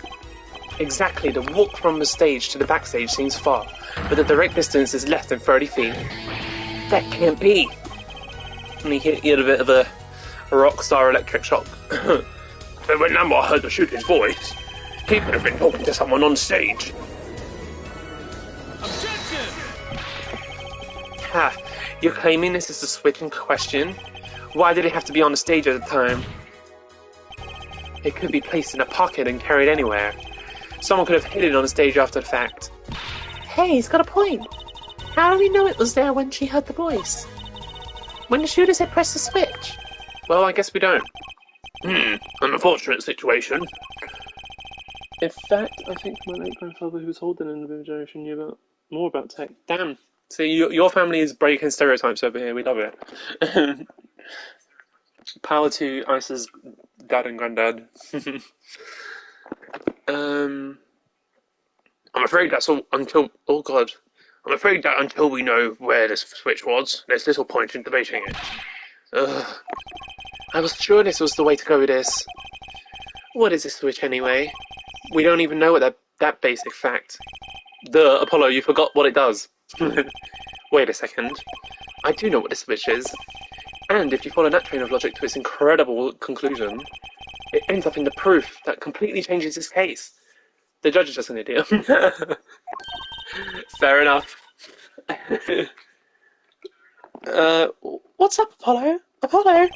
exactly. The walk from the stage to the backstage seems far, but the direct distance is less than 30 feet. That can't be. And he had a bit of a rock star electric shock. But when Lamar heard the shooter's voice, he could have been talking to someone on stage. Objection! Ha, you're claiming this is the switch in question? Why did it have to be on the stage at the time? It could be placed in a pocket and carried anywhere. Someone could have hid it on the stage after the fact. Hey, he's got a point. How do we know it was there when she heard the voice? When the shooter said press the switch? Well, I guess we don't. An unfortunate situation. In fact, I think my late grandfather, who was older than the generation, knew more about tech. Damn. See, your family is breaking stereotypes over here. We love it. Power to Ice's dad and granddad. I'm afraid that's all until... Oh, God. I'm afraid that until we know where this switch was, there's little point in debating it. Ugh. I was sure this was the way to go with this. What is this switch anyway? We don't even know what that basic fact. Duh, Apollo, you forgot what it does. Wait a second. I do know what this switch is. And if you follow that train of logic to its incredible conclusion, it ends up in the proof that completely changes this case. The judge is just an idiot. Fair enough. What's up, Apollo? Apollo?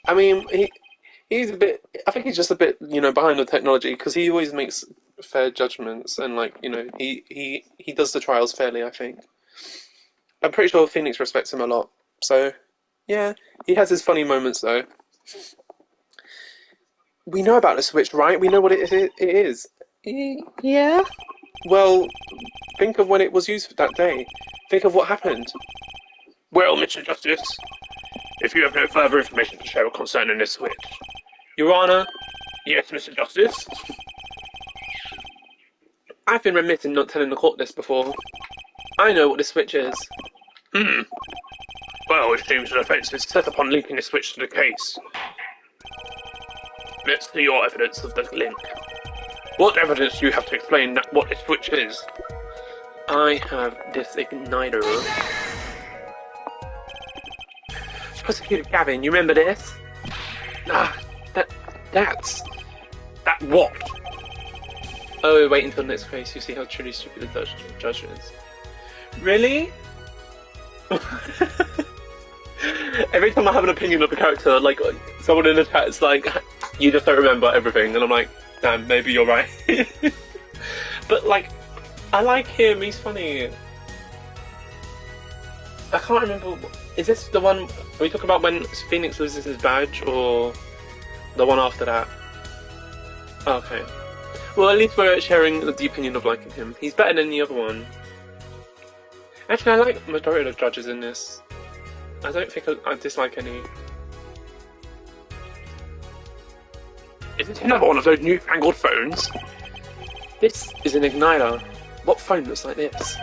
I mean, he's a bit... I think he's just a bit, you know, behind the technology, because he always makes fair judgments, and, like, you know, he does the trials fairly, I think. I'm pretty sure Phoenix respects him a lot, so, yeah. He has his funny moments, though. We know about the switch, right? We know what it is. Yeah? Well, think of when it was used that day. Think of what happened. Well, Mr. Justice, if you have no further information to share concerning this switch. Your Honour? Yes, Mr. Justice? I've been remiss in not telling the court this before. I know what this switch is. Well, it seems the defence is set upon linking the switch to the case. Let's see your evidence of the link. What evidence do you have to explain what this switch is? I have this igniter. Prosecutor Gavin, you remember this? That what? Oh, wait until the next case, you see how truly stupid the judge is. Really? Every time I have an opinion of a character, like, someone in the chat is like, you just don't remember everything, and I'm like, damn, maybe you're right. But, like, I like him, he's funny. I can't remember, is this the one, are we talking about when Phoenix loses his badge, or the one after that? Oh, okay. Well, at least we're sharing the opinion of liking him. He's better than the other one. Actually, I like the majority of the judges in this. I don't think I dislike any. Is it another one of those newfangled phones? This is an igniter. What phone looks like this?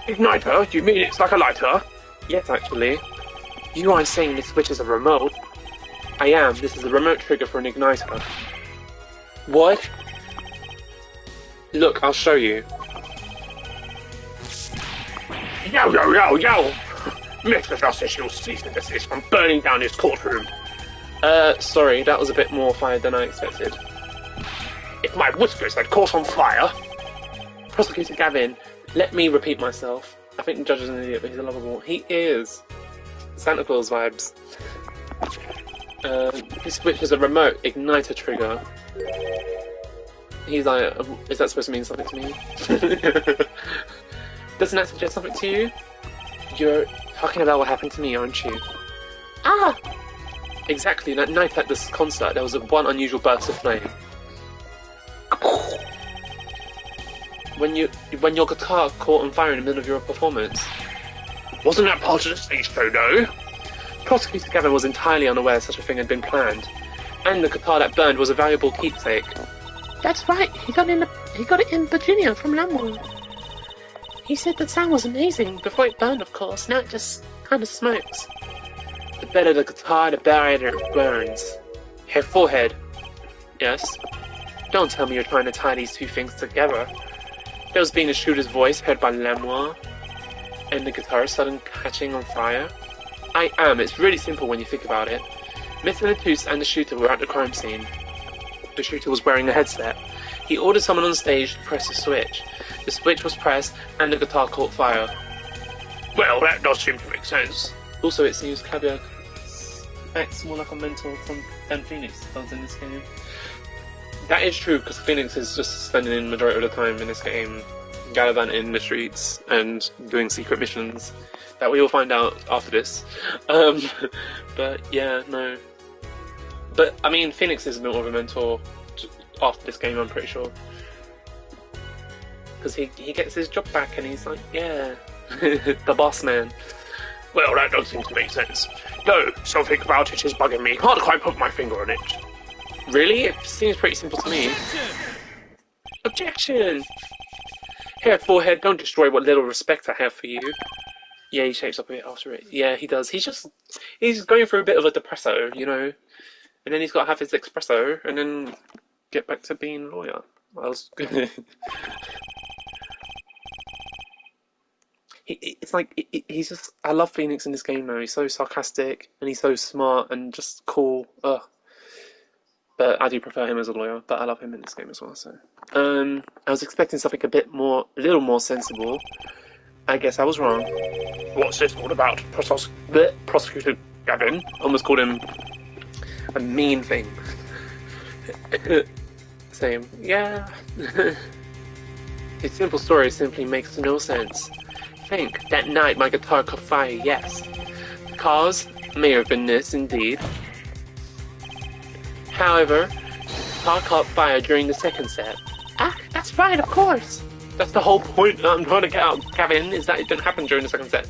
Igniter? Do you mean it's like a lighter? Yes, actually. You aren't saying this switch is a remote. I am. This is the remote trigger for an igniter. What? Look, I'll show you. Yo, yo, yo, yo! Mr. Justice, you'll cease and desist from burning down his courtroom. Sorry, that was a bit more fire than I expected. If my whiskers had caught on fire... Prosecutor Gavin, let me repeat myself. I think the judge is an idiot, but he's a lovable. He is. Santa Claus vibes. This switch is a remote igniter trigger. He's like, is that supposed to mean something to me? Doesn't that suggest something to you? You're talking about what happened to me, aren't you? Ah! Exactly, that night at this concert, there was one unusual burst of flame. When your guitar caught on fire in the middle of your performance. Wasn't that part of the stage show, though? Prosecutor Gavin was entirely unaware such a thing had been planned, and the guitar that burned was a valuable keepsake. That's right, he got it in Virginia from Lamar. He said the sound was amazing before it burned, of course. Now it just kind of smokes. The better the guitar, the better it burns. Her forehead. Yes. Don't tell me you're trying to tie these two things together. There was being the shooter's voice heard by Lemoire, and the guitar suddenly catching on fire. I am. It's really simple when you think about it. Mr. Latouche and the shooter were at the crime scene. The shooter was wearing a headset. He ordered someone on stage to press the switch. The switch was pressed, and the guitar caught fire. Well, that does seem to make sense. Also, it seems Cabia acts more like a mentor than Phoenix does in this game. That is true, because Phoenix is just spending the majority of the time in this game gallivanting in the streets and doing secret missions that we will find out after this. But yeah, no. But, I mean, Phoenix is a bit more of a mentor after this game, I'm pretty sure. Because he gets his job back and he's like, yeah, the boss man. Well, that does seem to make sense. Though, something about it is bugging me. Can't quite put my finger on it. Really? It seems pretty simple to me. Objection! Here, forehead, don't destroy what little respect I have for you. Yeah, he shapes up a bit after it. Yeah, he does. He's going through a bit of a depresso, you know? And then he's got to have his espresso, and then get back to being a lawyer. It's like, he's just... I love Phoenix in this game, though. He's so sarcastic, and he's so smart, and just cool. Ugh. But I do prefer him as a lawyer, but I love him in this game as well, so... I was expecting something a little more sensible. I guess I was wrong. What's this all about? Prosecutor Gavin? Almost called him a mean thing. Same. Yeah. His simple story simply makes no sense. Think, that night my guitar caught fire, yes. The cause may have been this, indeed. However, the guitar caught fire during the second set. Ah, that's right, of course. That's the whole point I'm trying to get out, Gavin, is that it didn't happen during the second set.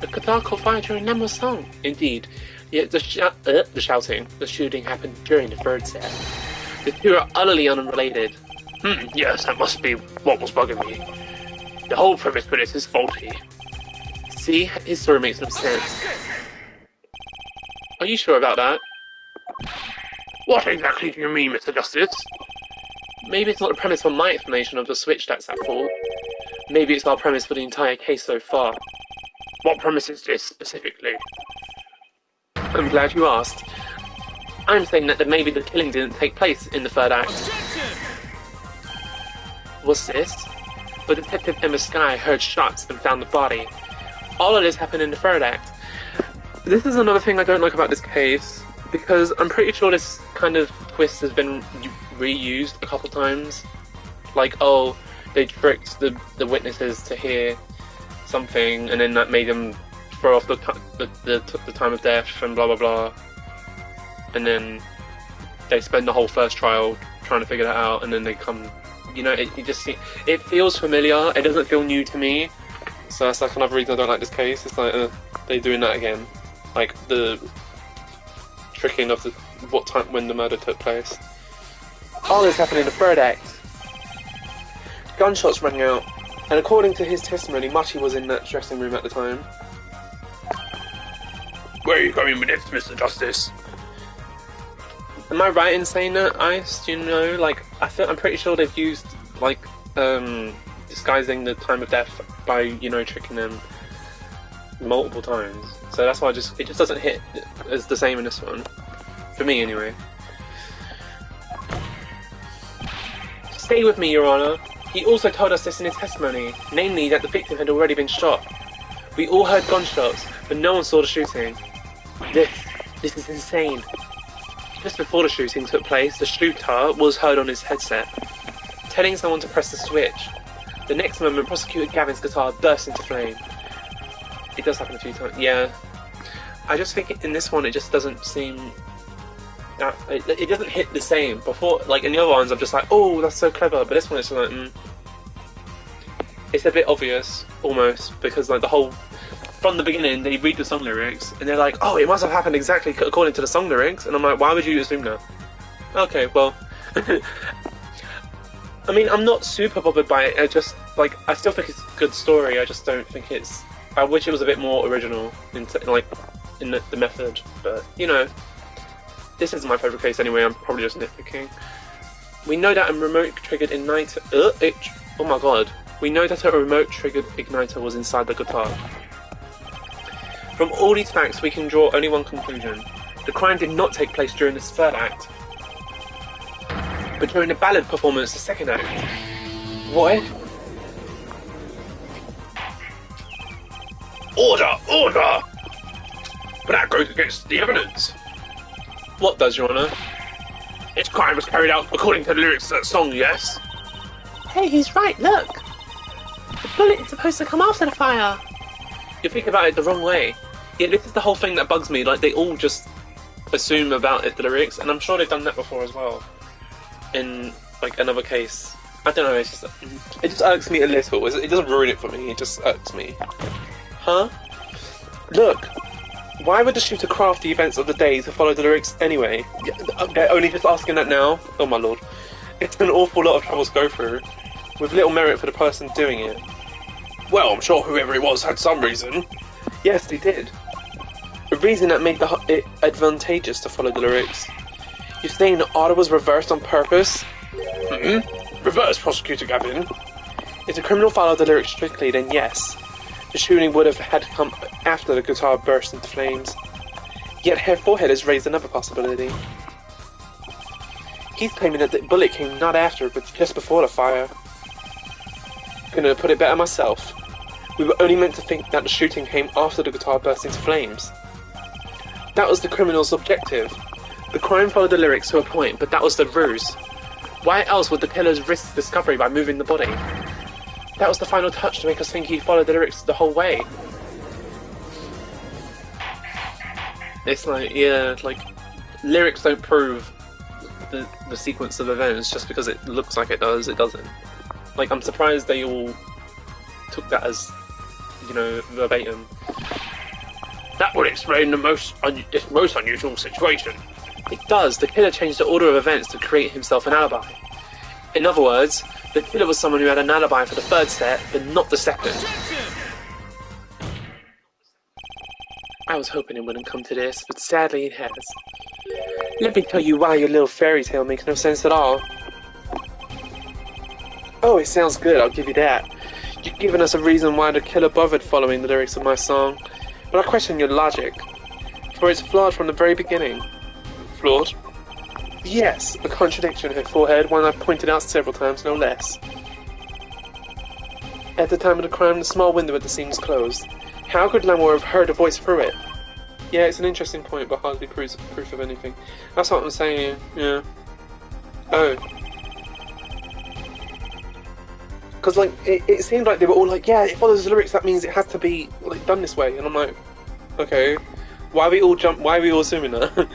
The guitar caught fire during Nemo's song. Indeed. Yet the shouting, the shooting happened during the third set. The two are utterly unrelated. Yes, that must be what was bugging me. The whole premise for this is faulty. See, his story makes no sense. Are you sure about that? What exactly do you mean, Mr. Justice? Maybe it's not the premise for my explanation of the switch that's at fault. Maybe it's our premise for the entire case so far. What premise is this, specifically? I'm glad you asked. I'm saying that maybe the killing didn't take place in the third act. What's this? But Detective Emma Skye heard shots and found the body. All of this happened in the third act. This is another thing I don't like about this case, because I'm pretty sure this kind of twist has been reused a couple times. Like, oh, they tricked the witnesses to hear something, and then that made them throw off the time of death and blah blah blah. And then they spend the whole first trial trying to figure that out, and then they come. You know, it feels familiar. It doesn't feel new to me. So that's like another reason I don't like this case. It's like they're doing that again, like the tricking of what time when the murder took place. All this happened in the third act. Gunshots rang out, and according to his testimony, Machi was in that dressing room at the time. Where are you going with this, Mr. Justice? Am I right in saying that, Ice? You know, like, I'm pretty sure they've used, like, disguising the time of death by, you know, tricking them multiple times. So that's why it just doesn't hit as the same in this one. For me, anyway. Stay with me, Your Honor. He also told us this in his testimony, namely that the victim had already been shot. We all heard gunshots, but no one saw the shooting. This is insane. Just before the shooting took place, the shooter was heard on his headset, telling someone to press the switch. The next moment, Prosecutor Gavin's guitar burst into flame. It does happen a few times, yeah. I just think in this one, it just doesn't seem... it doesn't hit the same. Before, like in the other ones, I'm just like, oh, that's so clever. But this one, it's like, it's a bit obvious, almost, because like the whole... From the beginning, they read the song lyrics, and they're like, oh, it must have happened exactly according to the song lyrics, and I'm like, why would you assume that? Okay, well... I mean, I'm not super bothered by it, I still think it's a good story, I just don't think it's... I wish it was a bit more original, in the method, but, you know, this isn't my favourite case anyway, I'm probably just nitpicking. We know that a remote-triggered igniter... oh my god. We know that a remote-triggered igniter was inside the guitar. From all these facts, we can draw only one conclusion. The crime did not take place during this third act, but during the ballad performance, the second act. What? Order! Order! But that goes against the evidence. What does, Your Honour? This crime was carried out according to the lyrics of that song, yes? Hey, he's right, look! The bullet is supposed to come after the fire! You think about it the wrong way. Yeah, this is the whole thing that bugs me, like, they all just assume about it, the lyrics, and I'm sure they've done that before as well. In, like, another case. I don't know, it just irks me a little. It doesn't ruin it for me, it just irks me. Huh? Look! Why would the shooter craft the events of the day to follow the lyrics anyway? They're only just asking that now? Oh my lord. It's an awful lot of trouble to go through, with little merit for the person doing it. Well, I'm sure whoever it was had some reason. Yes, they did. A reason that made it advantageous to follow the lyrics. You're saying the order was reversed on purpose? Reverse, Prosecutor Gavin. If the criminal followed the lyrics strictly, then yes. The shooting would have had to come after the guitar burst into flames. Yet Herr Forehead has raised another possibility. He's claiming that the bullet came not after, but just before the fire. Couldn't have put it better myself. We were only meant to think that the shooting came after the guitar burst into flames. That was the criminal's objective. The crime followed the lyrics to a point, but that was the ruse. Why else would the killers risk discovery by moving the body? That was the final touch to make us think he followed the lyrics the whole way. It's like, yeah, like, lyrics don't prove the sequence of events just because it looks like it does, it doesn't. Like, I'm surprised they all took that as, you know, verbatim. That would explain this most unusual situation. It does. The killer changed the order of events to create himself an alibi. In other words, the killer was someone who had an alibi for the third set, but not the second. I was hoping it wouldn't come to this, but sadly it has. Let me tell you why your little fairy tale makes no sense at all. Oh, it sounds good, I'll give you that. You've given us a reason why the killer bothered following the lyrics of my song, but I question your logic, for it's flawed from the very beginning. flawed. Yes, a contradiction, her forehead, one I've pointed out several times, no less. At the time of the crime, the small window at the scene was closed. How could Lamore have heard a voice through it? Yeah, it's an interesting point, but hardly proof of anything. That's what I'm saying, yeah. Oh. Because, like, it seemed like they were all like, yeah, it follows the lyrics, that means it has to be, like, done this way. And I'm like, okay, why are we all assuming that?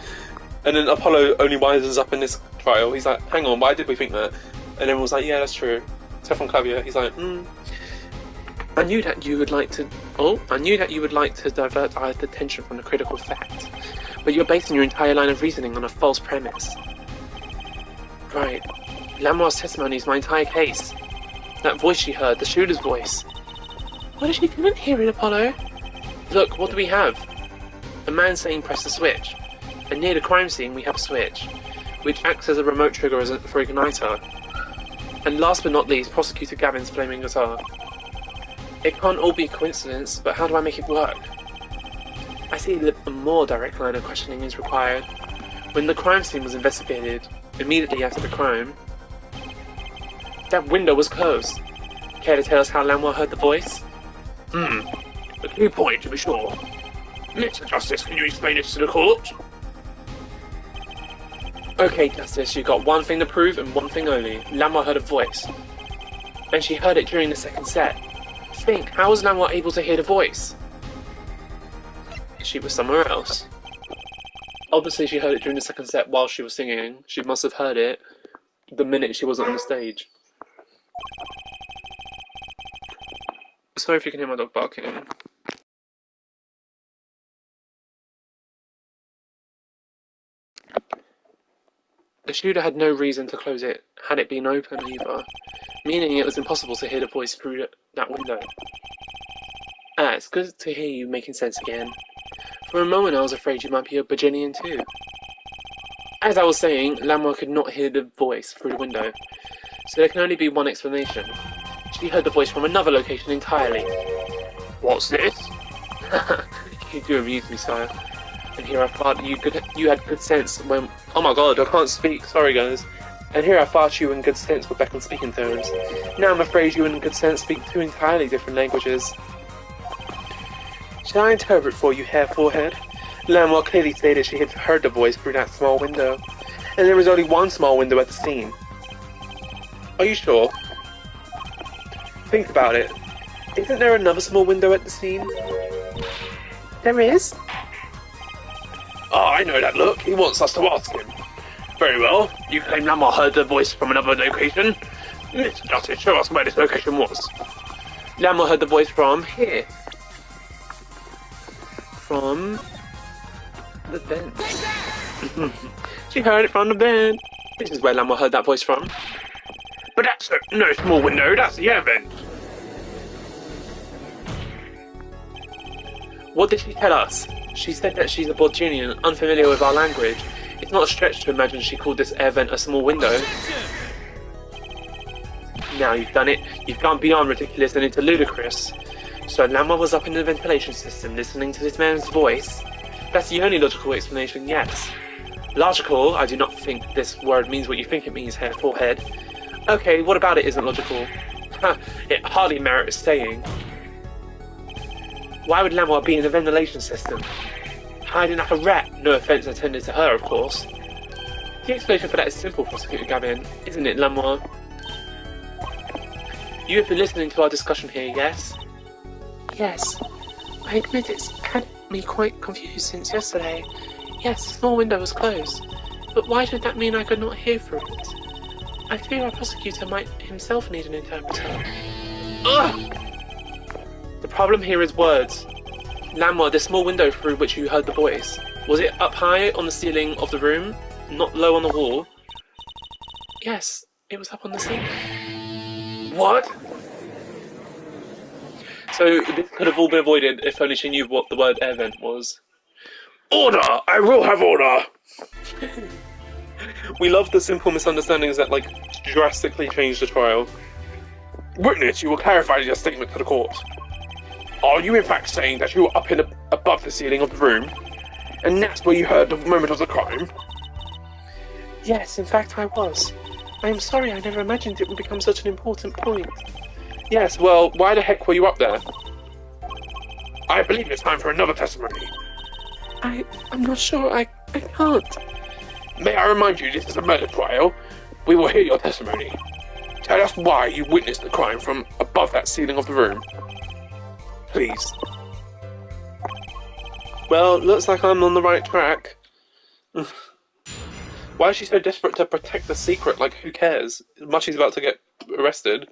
And then Apollo only wisens up in this trial. He's like, hang on, why did we think that? And everyone was like, yeah, that's true. Except from Clavier, he's like, I knew that you would like to divert our attention from the critical fact, but you're basing your entire line of reasoning on a false premise. Right. Lamore's testimony is my entire case. That voice she heard, the shooter's voice. What if she couldn't hear it, Apollo? Look, what do we have? A man saying press the switch. And near the crime scene we have a switch, which acts as a remote trigger for igniter. And last but not least, Prosecutor Gavin's flaming guitar. It can't all be a coincidence, but how do I make it work? I see a more direct line of questioning is required. When the crime scene was investigated, immediately after the crime, that window was closed. Care to tell us how Lamore heard the voice? A key point, to be sure. Mr. Justice, can you explain this to the court? Okay, Justice, you got one thing to prove and one thing only. Lamore heard a voice. And she heard it during the second set. Think, how was Lamore able to hear the voice? She was somewhere else. Obviously she heard it during the second set while she was singing. She must have heard it the minute she wasn't on the stage. Sorry if you can hear my dog barking. The shooter had no reason to close it, had it been open either, meaning it was impossible to hear the voice through that window. It's good to hear you making sense again. For a moment I was afraid you might be a Virginian too. As I was saying, Lamore could not hear the voice through the window, so there can only be one explanation. She heard the voice from another location entirely. What's this? You do amuse me, sire. And here I thought you had good sense when... Oh my god, I can't speak, sorry guys. And here I thought you in good sense were back on speaking terms. Now I'm afraid you in good sense speak two entirely different languages. Shall I interpret for you, Hair Forehead? Lamore clearly stated she had heard the voice through that small window, and there was only one small window at the scene. Are you sure? Think about it. Isn't there another small window at the scene? There is? Oh, I know that look. He wants us to ask him. Very well. You claim Lamore heard the voice from another location. Mr. Justice, show us where this location was. Lamore heard the voice from here. From the vent. She heard it from the vent. This is where Lamore heard that voice from. But that's no small window, that's the air vent. What did she tell us? She said that she's a Borginian, unfamiliar with our language. It's not a stretch to imagine she called this air vent a small window. Now you've done it. You've gone beyond ridiculous and into ludicrous. So Lamore was up in the ventilation system listening to this man's voice. That's the only logical explanation, yes. Logical? I do not think this word means what you think it means, Hair Forehead. Okay, what about it isn't logical? It hardly merits saying. Why would Lamore be in the ventilation system? Hiding like a rat, no offence intended to her, of course. The explanation for that is simple, Prosecutor Gavin, isn't it, Lamore? You have been listening to our discussion here, yes? Yes. I admit it's had me quite confused since yesterday. Yes, the small window was closed. But why should that mean I could not hear through it? I fear our prosecutor might himself need an interpreter. Ugh! The problem here is words. Lamore, the small window through which you heard the voice, was it up high on the ceiling of the room, not low on the wall? Yes, it was up on the ceiling. What? So this could have all been avoided if only she knew what the word air vent was. Order! I will have order! We love the simple misunderstandings that, like, drastically change the trial. Witness, you will clarify your statement to the court. Are you in fact saying that you were up above the ceiling of the room, and that's where you heard the moment of the crime? Yes, in fact I was. I am sorry, I never imagined it would become such an important point. Yes, well, why the heck were you up there? I believe it's time for another testimony. I'm not sure, I can't. May I remind you, this is a murder trial. We will hear your testimony. Tell us why you witnessed the crime from above that ceiling of the room. Please. Well, looks like I'm on the right track. Why is she so desperate to protect the secret? Like, who cares? Much she's about to get arrested.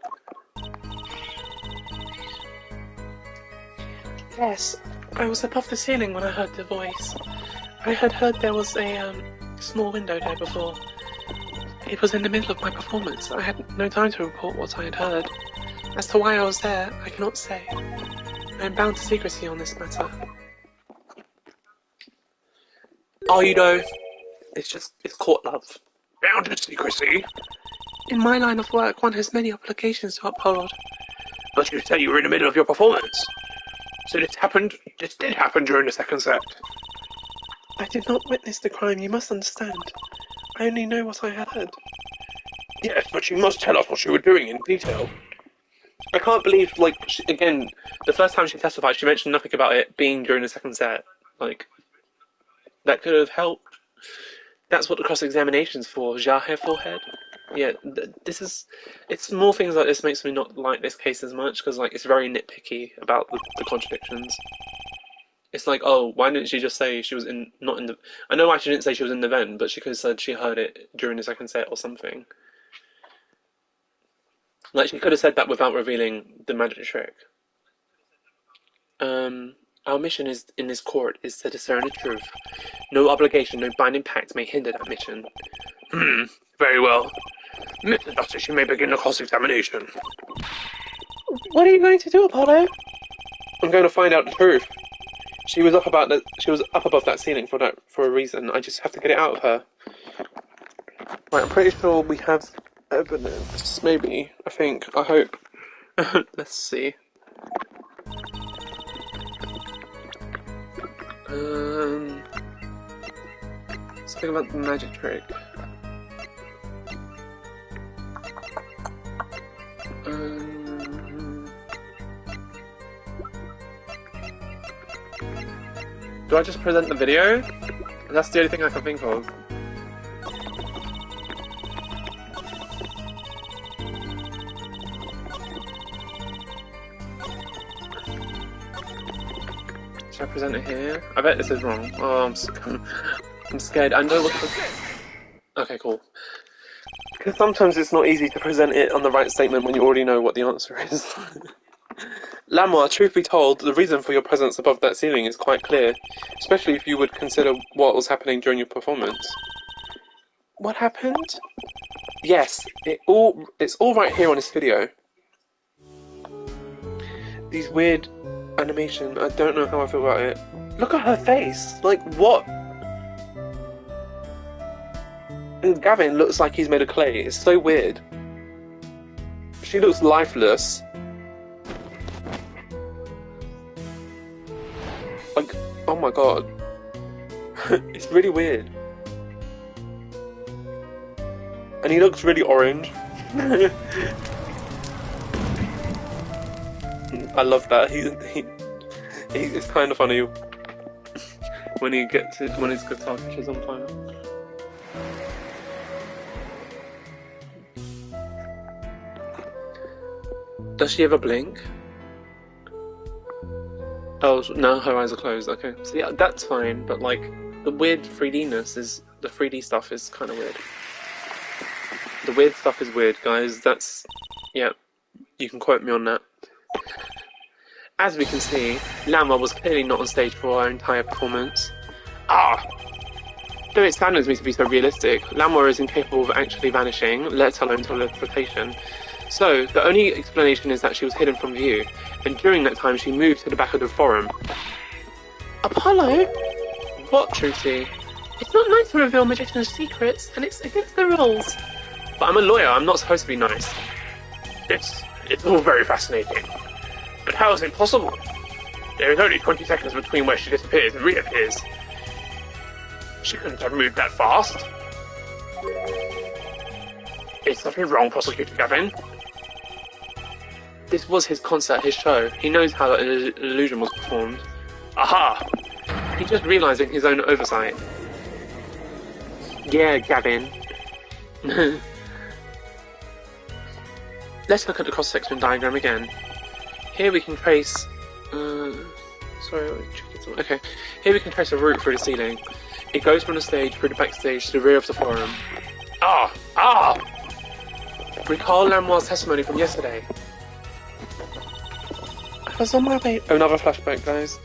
Yes, I was above the ceiling when I heard the voice. I had heard there was a small window there before. It was in the middle of my performance. I had no time to report what I had heard. As to why I was there, I cannot say. I am bound to secrecy on this matter. Oh, you know, it's court love. Bound to secrecy? In my line of work, one has many obligations to uphold. But you say you were in the middle of your performance. So this did happen during the second set. I did not witness the crime, you must understand. I only know what I had heard. Yes, but you must tell us what you were doing in detail. I can't believe, like, again, the first time she testified, she mentioned nothing about it being during the second set. Like, that could have helped. That's what the cross-examination's for. Jahe forehead. Yeah, it's small things like this makes me not like this case as much, because, like, it's very nitpicky about the contradictions. It's like, oh, why didn't she just say she was not in the... I know why she didn't say she was in the vent, but she could have said she heard it during the second set or something. Like, she could have said that without revealing the magic trick. Our mission in this court is to discern the truth. No obligation, no binding pact may hinder that mission. Very well. Mr. Justice, you may begin the cross-examination. What are you going to do, Apollo? I'm going to find out the truth. She was up above that ceiling for a reason. I just have to get it out of her. Right, I'm pretty sure we have evidence. Maybe. I think. I hope. Let's see. Let's think about the magic trick. Do I just present the video? That's the only thing I can think of. Should I present it here? I bet this is wrong. Oh, I'm scared. I know what to... Okay, cool. Because sometimes it's not easy to present it on the right statement when you already know what the answer is. Lamour, truth be told, the reason for your presence above that ceiling is quite clear, especially if you would consider what was happening during your performance. What happened? Yes, it's all right here on this video. These weird animation, I don't know how I feel about it. Look at her face! Like, what? And Gavin looks like he's made of clay. It's so weird. She looks lifeless. Like, oh my god. It's really weird. And he looks really orange. I love that. It's kind of funny when his guitar catches on fire. Does she ever blink? Oh, no, her eyes are closed, okay. So yeah, that's fine, but like, the weird 3D-ness is, the 3D stuff is kind of weird. The weird stuff is weird, guys, that's, yeah, you can quote me on that. As we can see, Lamour was clearly not on stage for our entire performance. Though it saddens me to be so realistic, Lamour is incapable of actually vanishing, let alone teleportation. So, the only explanation is that she was hidden from view, and during that time she moved to the back of the forum. Apollo? What, Trucy? It's not nice to reveal magician's secrets, and it's against the rules. But I'm a lawyer, I'm not supposed to be nice. It's all very fascinating. But how is it possible? There is only 20 seconds between where she disappears and reappears. She couldn't have moved that fast. Is something wrong, Prosecutor Gavin? This was his concert, his show. He knows how an illusion was performed. Aha! He's just realising his own oversight. Yeah, Gavin. Let's look at the cross-section diagram again. Here we can trace... Okay. Here we can trace a route through the ceiling. It goes from the stage through the backstage to the rear of the forum. Ah! Recall Lamoire's testimony from yesterday. I was on my way... Oh, another flashback, guys.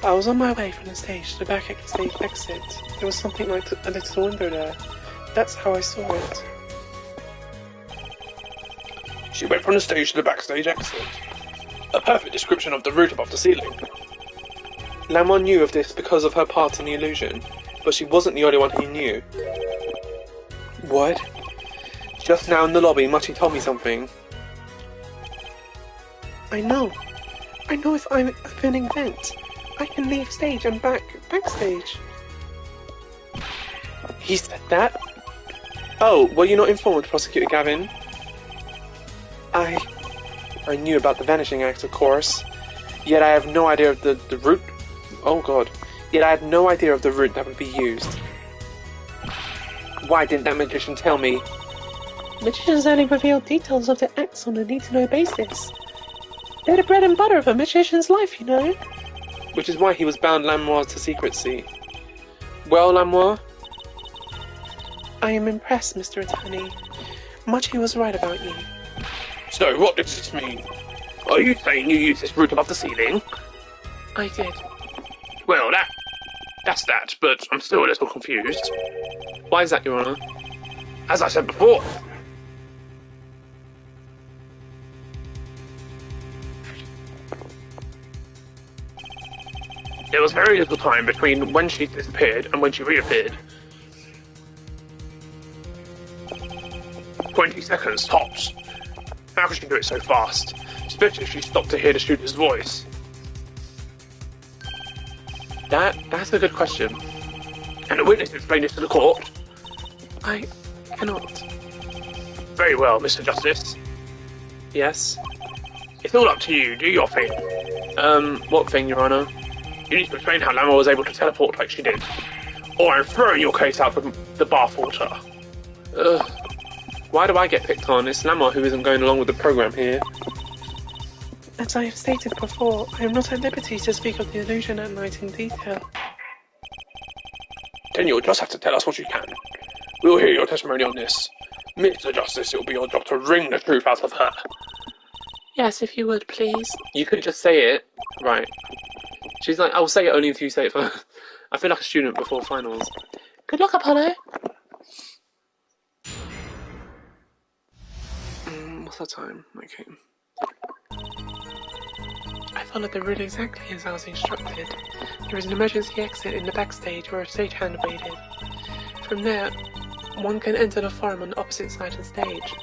I was on my way from the stage to the back stage exit. There was something like a little window there. That's how I saw it. She went from the stage to the backstage exit. A perfect description of the route above the ceiling. Lamoire knew of this because of her part in the illusion, but she wasn't the only one who knew. What? Just now in the lobby, Machi told me something. I know if I'm opening vent, I can leave stage and backstage. He said that? Oh, were you not informed, Prosecutor Gavin? I knew about the Vanishing Act, of course. Yet I have no idea of the route... Oh god. Yet I had no idea of the route that would be used. Why didn't that magician tell me? Magicians only reveal details of their acts on a need-to-know basis. They're the bread and butter of a magician's life, you know. Which is why he was bound Lamoire to secrecy. Well, Lamoire? I am impressed, Mr. Attorney. Machi was right about you. So, what does this mean? Are you saying you used this route above the ceiling? I did. Well, that's that, but I'm still a little confused. Why is that, Your Honour? As I said before, there was very little time between when she disappeared and when she reappeared. 20 seconds tops. How could she do it so fast? Especially if she stopped to hear the shooter's voice. That's a good question. And the witness explained this to the court. I cannot. Very well, Mr. Justice. Yes? It's all up to you. Do your thing. What thing, Your Honour? You need to explain how Lamoire was able to teleport like she did. Or I'm throwing your case out from the bathwater. Ugh. Why do I get picked on? It's Lamoire who isn't going along with the programme here. As I have stated before, I am not at liberty to speak of the illusion at night in detail. Then you'll just have to tell us what you can. We'll hear your testimony on this. Mr. Justice, it'll be your job to wring the truth out of her. Yes, if you would, please. You could just say it. Right. She's like, I'll say it only if you say it first. I feel like a student before finals. Good luck, Apollo. What's that time? Okay. I followed the route exactly as I was instructed. There is an emergency exit in the backstage where a stagehand waited. From there, one can enter the forum on the opposite side of the stage.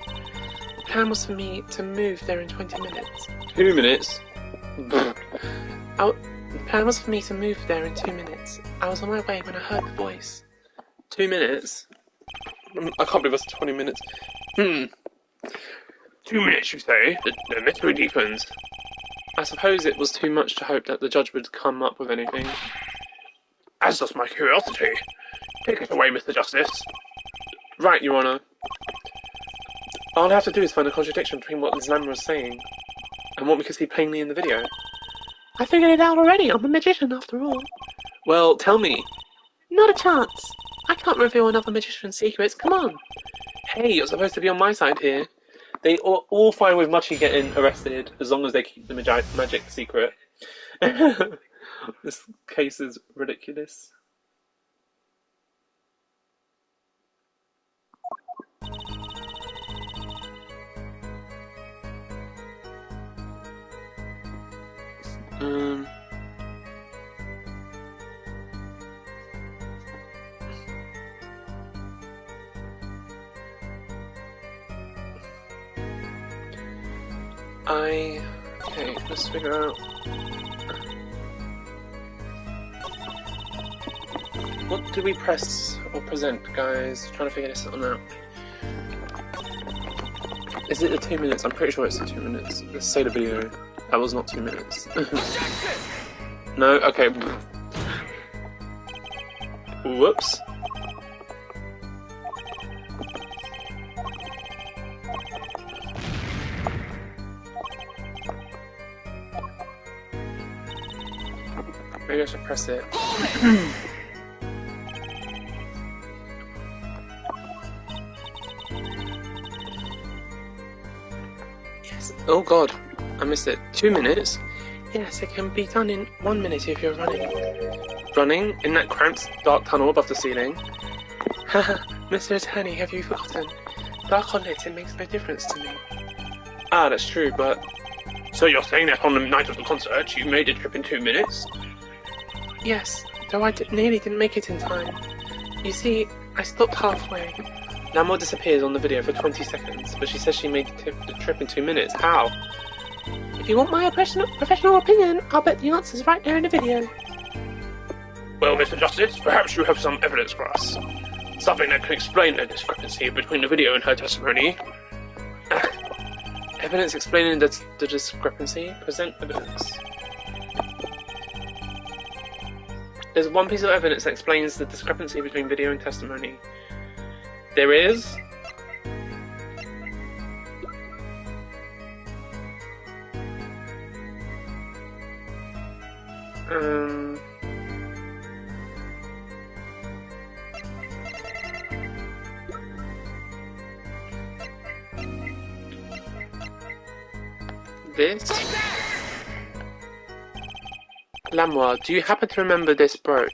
The plan was for me to move there in 20 minutes. 2 minutes? The plan was for me to move there in 2 minutes. I was on my way when I heard the voice. 2 minutes? I can't believe it's 20 minutes. 2 minutes, you say? The mystery deepens. I suppose it was too much to hope that the judge would come up with anything. As does my curiosity. Take it away, Mr. Justice. Right, Your Honour. All I have to do is find a contradiction between what Lamoire was saying and what we could see plainly in the video. I figured it out already. I'm a magician, after all. Well, tell me. Not a chance. I can't reveal another magician's secrets. Come on. Hey, you're supposed to be on my side here. They all fine with Machi getting arrested as long as they keep the magic secret. This case is ridiculous. Okay, let's figure out. What do we press or present, guys? Trying to figure this one out. Is it the 2 minutes? I'm pretty sure it's the 2 minutes. Let's say the video. That was not 2 minutes. No? Okay. Whoops. Maybe I should press it. Yes. Oh god, I missed it. 2 minutes? Yes, it can be done in 1 minute if you're running. Running? In that cramped, dark tunnel above the ceiling? Haha, Mr. Attorney, have you forgotten? Dark or lit, it makes no difference to me. Ah, that's true, but... So you're saying that on the night of the concert, you made the trip in 2 minutes? Yes, though I nearly didn't make it in time. You see, I stopped halfway. Lamore disappears on the video for 20 seconds, but she says she made the trip in 2 minutes. How? If you want my professional opinion, I'll bet the answer's right there in the video. Well, Mr. Justice, perhaps you have some evidence for us. Something that can explain the discrepancy between the video and her testimony. Evidence explaining the discrepancy? Present evidence. There's one piece of evidence that explains the discrepancy between video and testimony. There is... This? Lamore, do you happen to remember this brooch?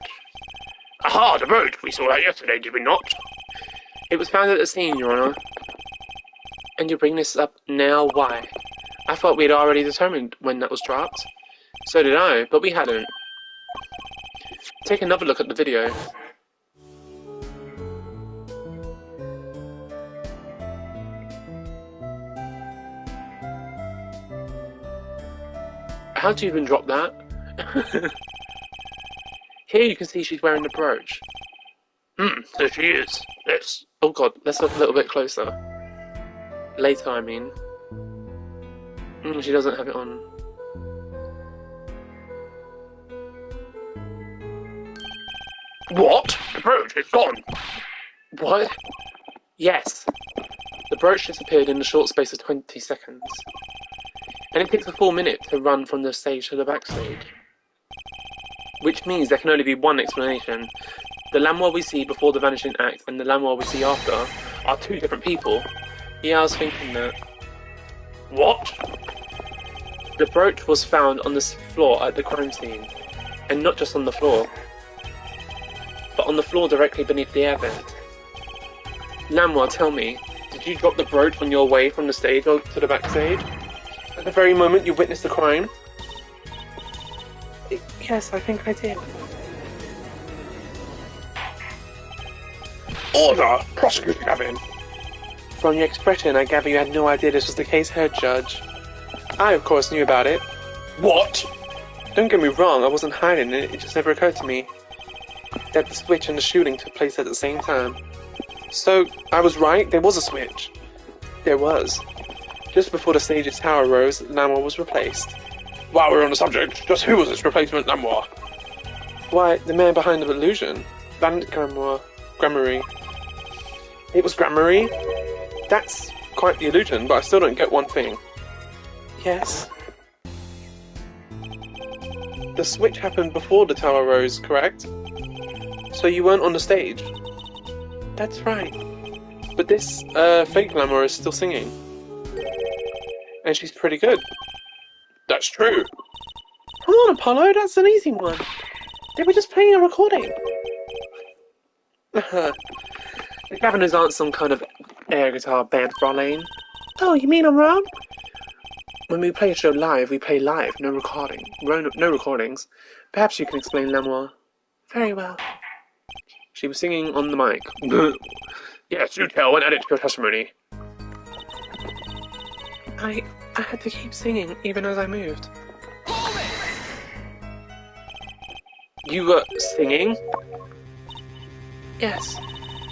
Aha, the brooch! We saw that yesterday, did we not? It was found at the scene, Your Honour. And you bring this up now? Why? I thought we'd already determined when that was dropped. So did I, but we hadn't. Take another look at the video. How'd you even drop that? Here you can see she's wearing the brooch. So she is. Yes. Oh god, let's look a little bit closer. Later, I mean. She doesn't have it on. What? The brooch is gone. What? Yes. The brooch disappeared in a short space of 20 seconds. And it takes a full minute to run from the stage to the backstage. Which means there can only be one explanation. The Lamore we see before the vanishing act and the Lamore we see after are two different people. Yeah, I was thinking that. What? The brooch was found on the floor at the crime scene. And not just on the floor, but on the floor directly beneath the air vent. Lamore, tell me, did you drop the brooch on your way from the stage to the backstage? At the very moment you witnessed the crime? Yes, I think I did. Order! Prosecutor Gavin! From your expression, I gather you had no idea this was the case, Head Judge. I, of course, knew about it. What? Don't get me wrong, I wasn't hiding it, it just never occurred to me that the switch and the shooting took place at the same time. So, I was right, there was a switch. There was. Just before the stage's tower rose, Lamore was replaced. While we're on the subject, just who was this replacement Lamore? Why, the man behind the illusion. Bandit Gramarye. It was Gramarye? That's quite the illusion, but I still don't get one thing. Yes? The switch happened before the tower rose, correct? So you weren't on the stage? That's right. But this, fake Lamore is still singing. And she's pretty good. That's true. Come on, Apollo, that's an easy one. They were just playing a recording. The Gaviners aren't some kind of air guitar band, Fraulein. Oh, you mean I'm wrong? When we play a show live, we play live, no recording. No recordings. Perhaps you can explain, Lamore. Very well. She was singing on the mic. Yes, you tell and add it to your testimony. I had to keep singing, even as I moved. You were singing? Yes.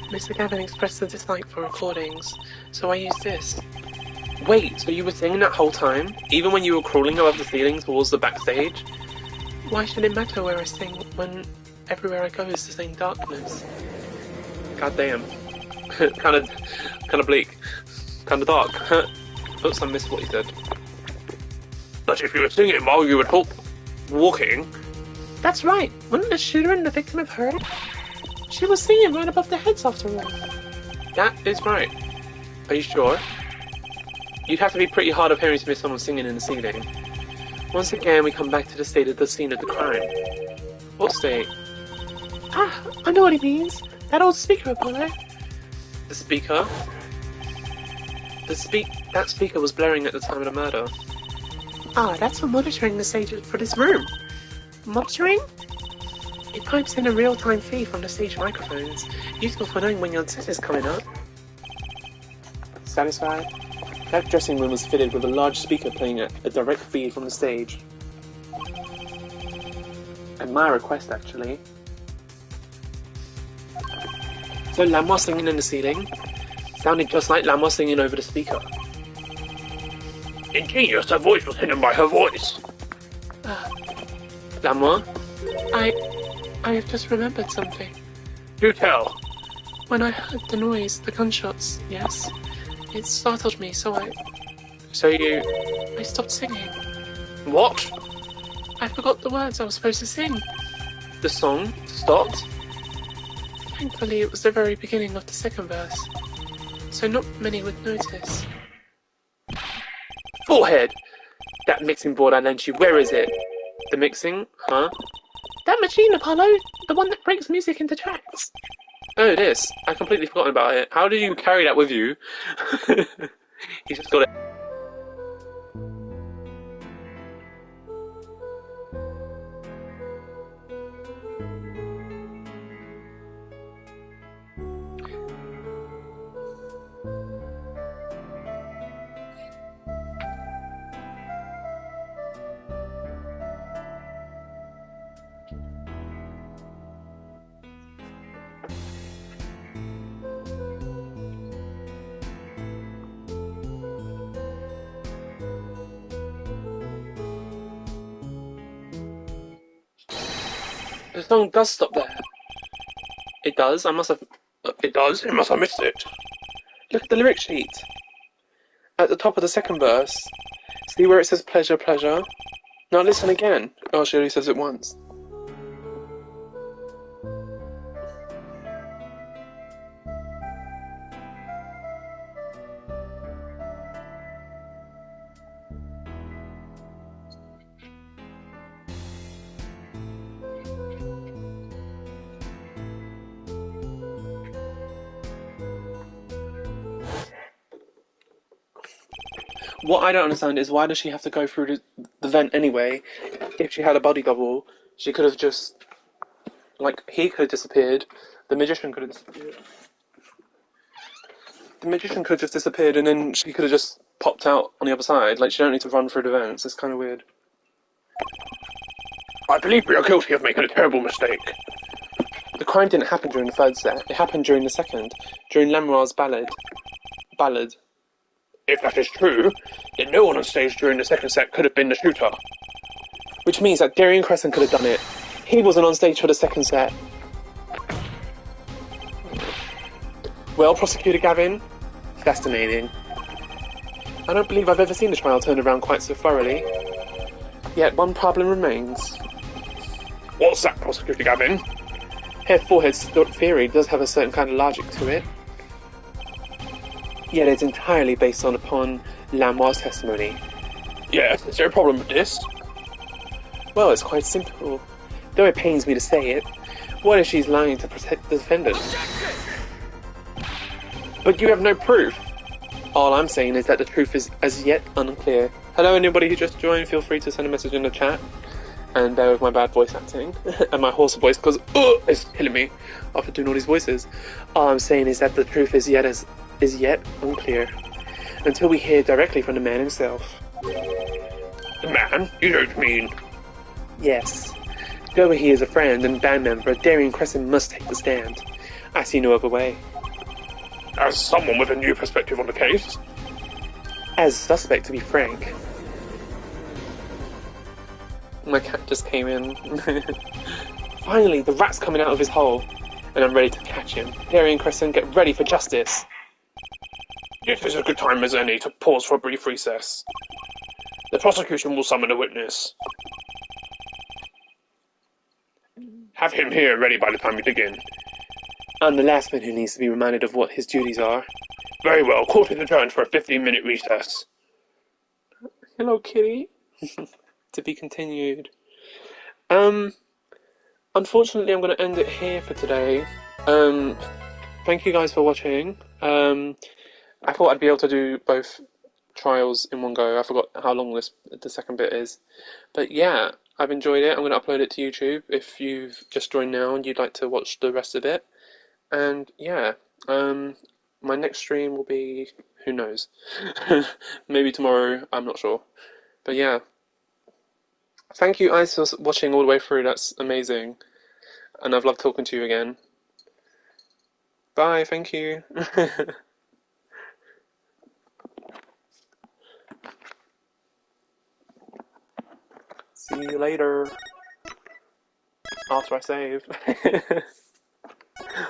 Mr. Gavin expressed a dislike for recordings, so I used this. Wait, so you were singing that whole time? Even when you were crawling above the ceiling towards the backstage? Why should it matter where I sing when everywhere I go is the same darkness? God damn. kind of bleak. Kind of dark. Oops, I missed what you said. But if you were singing while you were walking... That's right. Wouldn't the shooter and the victim have heard it? She was singing right above their heads after all. That is right. Are you sure? You'd have to be pretty hard of hearing to miss someone singing in the ceiling. Once again, we come back to the state of the scene of the crime. What state? Ah, I know what he means. That old speaker, Apollo. The speaker? That speaker was blaring at the time of the murder. Ah, that's for monitoring the stage for this room. Monitoring? It pipes in a real-time feed from the stage microphones, useful for knowing when your set is coming up. Satisfied? That dressing room was fitted with a large speaker playing a direct feed from the stage. At my request, actually. So Lanois singing in the ceiling sounded just like Lanois singing over the speaker. Ingenious, her voice was hidden by her voice. Lanois? I have just remembered something. Do tell. When I heard the noise, the gunshots, yes, it startled me, so I stopped singing. What? I forgot the words I was supposed to sing. The song stopped? Thankfully, it was the very beginning of the second verse, so not many would notice. Forehead! That mixing board I lent you, where is it? The mixing? Huh? That machine, Apollo! The one that breaks music into tracks! Oh, this. I completely forgotten about it. How did you carry that with you? He just got it. The song does stop there. It does? I must have... It does? I must have missed it. Look at the lyric sheet. At the top of the second verse, see where it says pleasure, pleasure? Now listen again. Oh, she only says it once. What I don't understand is why does she have to go through the vent anyway? If she had a body double, she could have just... Like, he could have disappeared. The magician could have disappeared. The magician could have just disappeared and then she could have just popped out on the other side. Like, she don't need to run through the vents. It's kind of weird. I believe we are guilty of making a terrible mistake. The crime didn't happen during the third set. It happened during the second. During Lanois' ballad. If that is true, then no one on stage during the second set could have been the shooter. Which means that Darian Crescent could have done it. He wasn't on stage for the second set. Well, Prosecutor Gavin, fascinating. I don't believe I've ever seen the trial turned around quite so thoroughly. Yet one problem remains. What's that, Prosecutor Gavin? Herr Forehead's theory does have a certain kind of logic to it. Yet it's entirely based upon Lanois' testimony. Yes, is there a problem with this? Well, it's quite simple. Though it pains me to say it, what if she's lying to protect the defendant? But you have no proof. All I'm saying is that the truth is as yet unclear. Hello, anybody who just joined, feel free to send a message in the chat. And bear with my bad voice acting and my hoarse voice because it's killing me after doing all these voices. All I'm saying is that the truth is yet unclear until we hear directly from the man himself. The man? You don't mean? Yes. Though he is a friend and band member, Darian Crescent must take the stand. I see no other way. As someone with a new perspective on the case, As suspect, to be frank. My cat just came in. Finally, the rat's coming out of his hole, and I'm ready to catch him. Perry and Crescent, get ready for justice. this is a good time as any to pause for a brief recess. The prosecution will summon a witness. Have him here ready by the time we begin. I'm the last man who needs to be reminded of what his duties are. Very well, court is adjourned for a 15-minute recess. Hello, kitty. To be continued. Unfortunately, I'm going to end it here for today. Thank you guys for watching. I thought I'd be able to do both trials in one go. I forgot how long the second bit is. But yeah, I've enjoyed it. I'm going to upload it to YouTube if you've just joined now and you'd like to watch the rest of it. And yeah, my next stream will be, who knows, maybe tomorrow, I'm not sure. But yeah, thank you guys for watching all the way through, that's amazing. And I've loved talking to you again. Bye, thank you. See you later. After I save.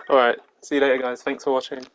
Alright, see you later guys, thanks for watching.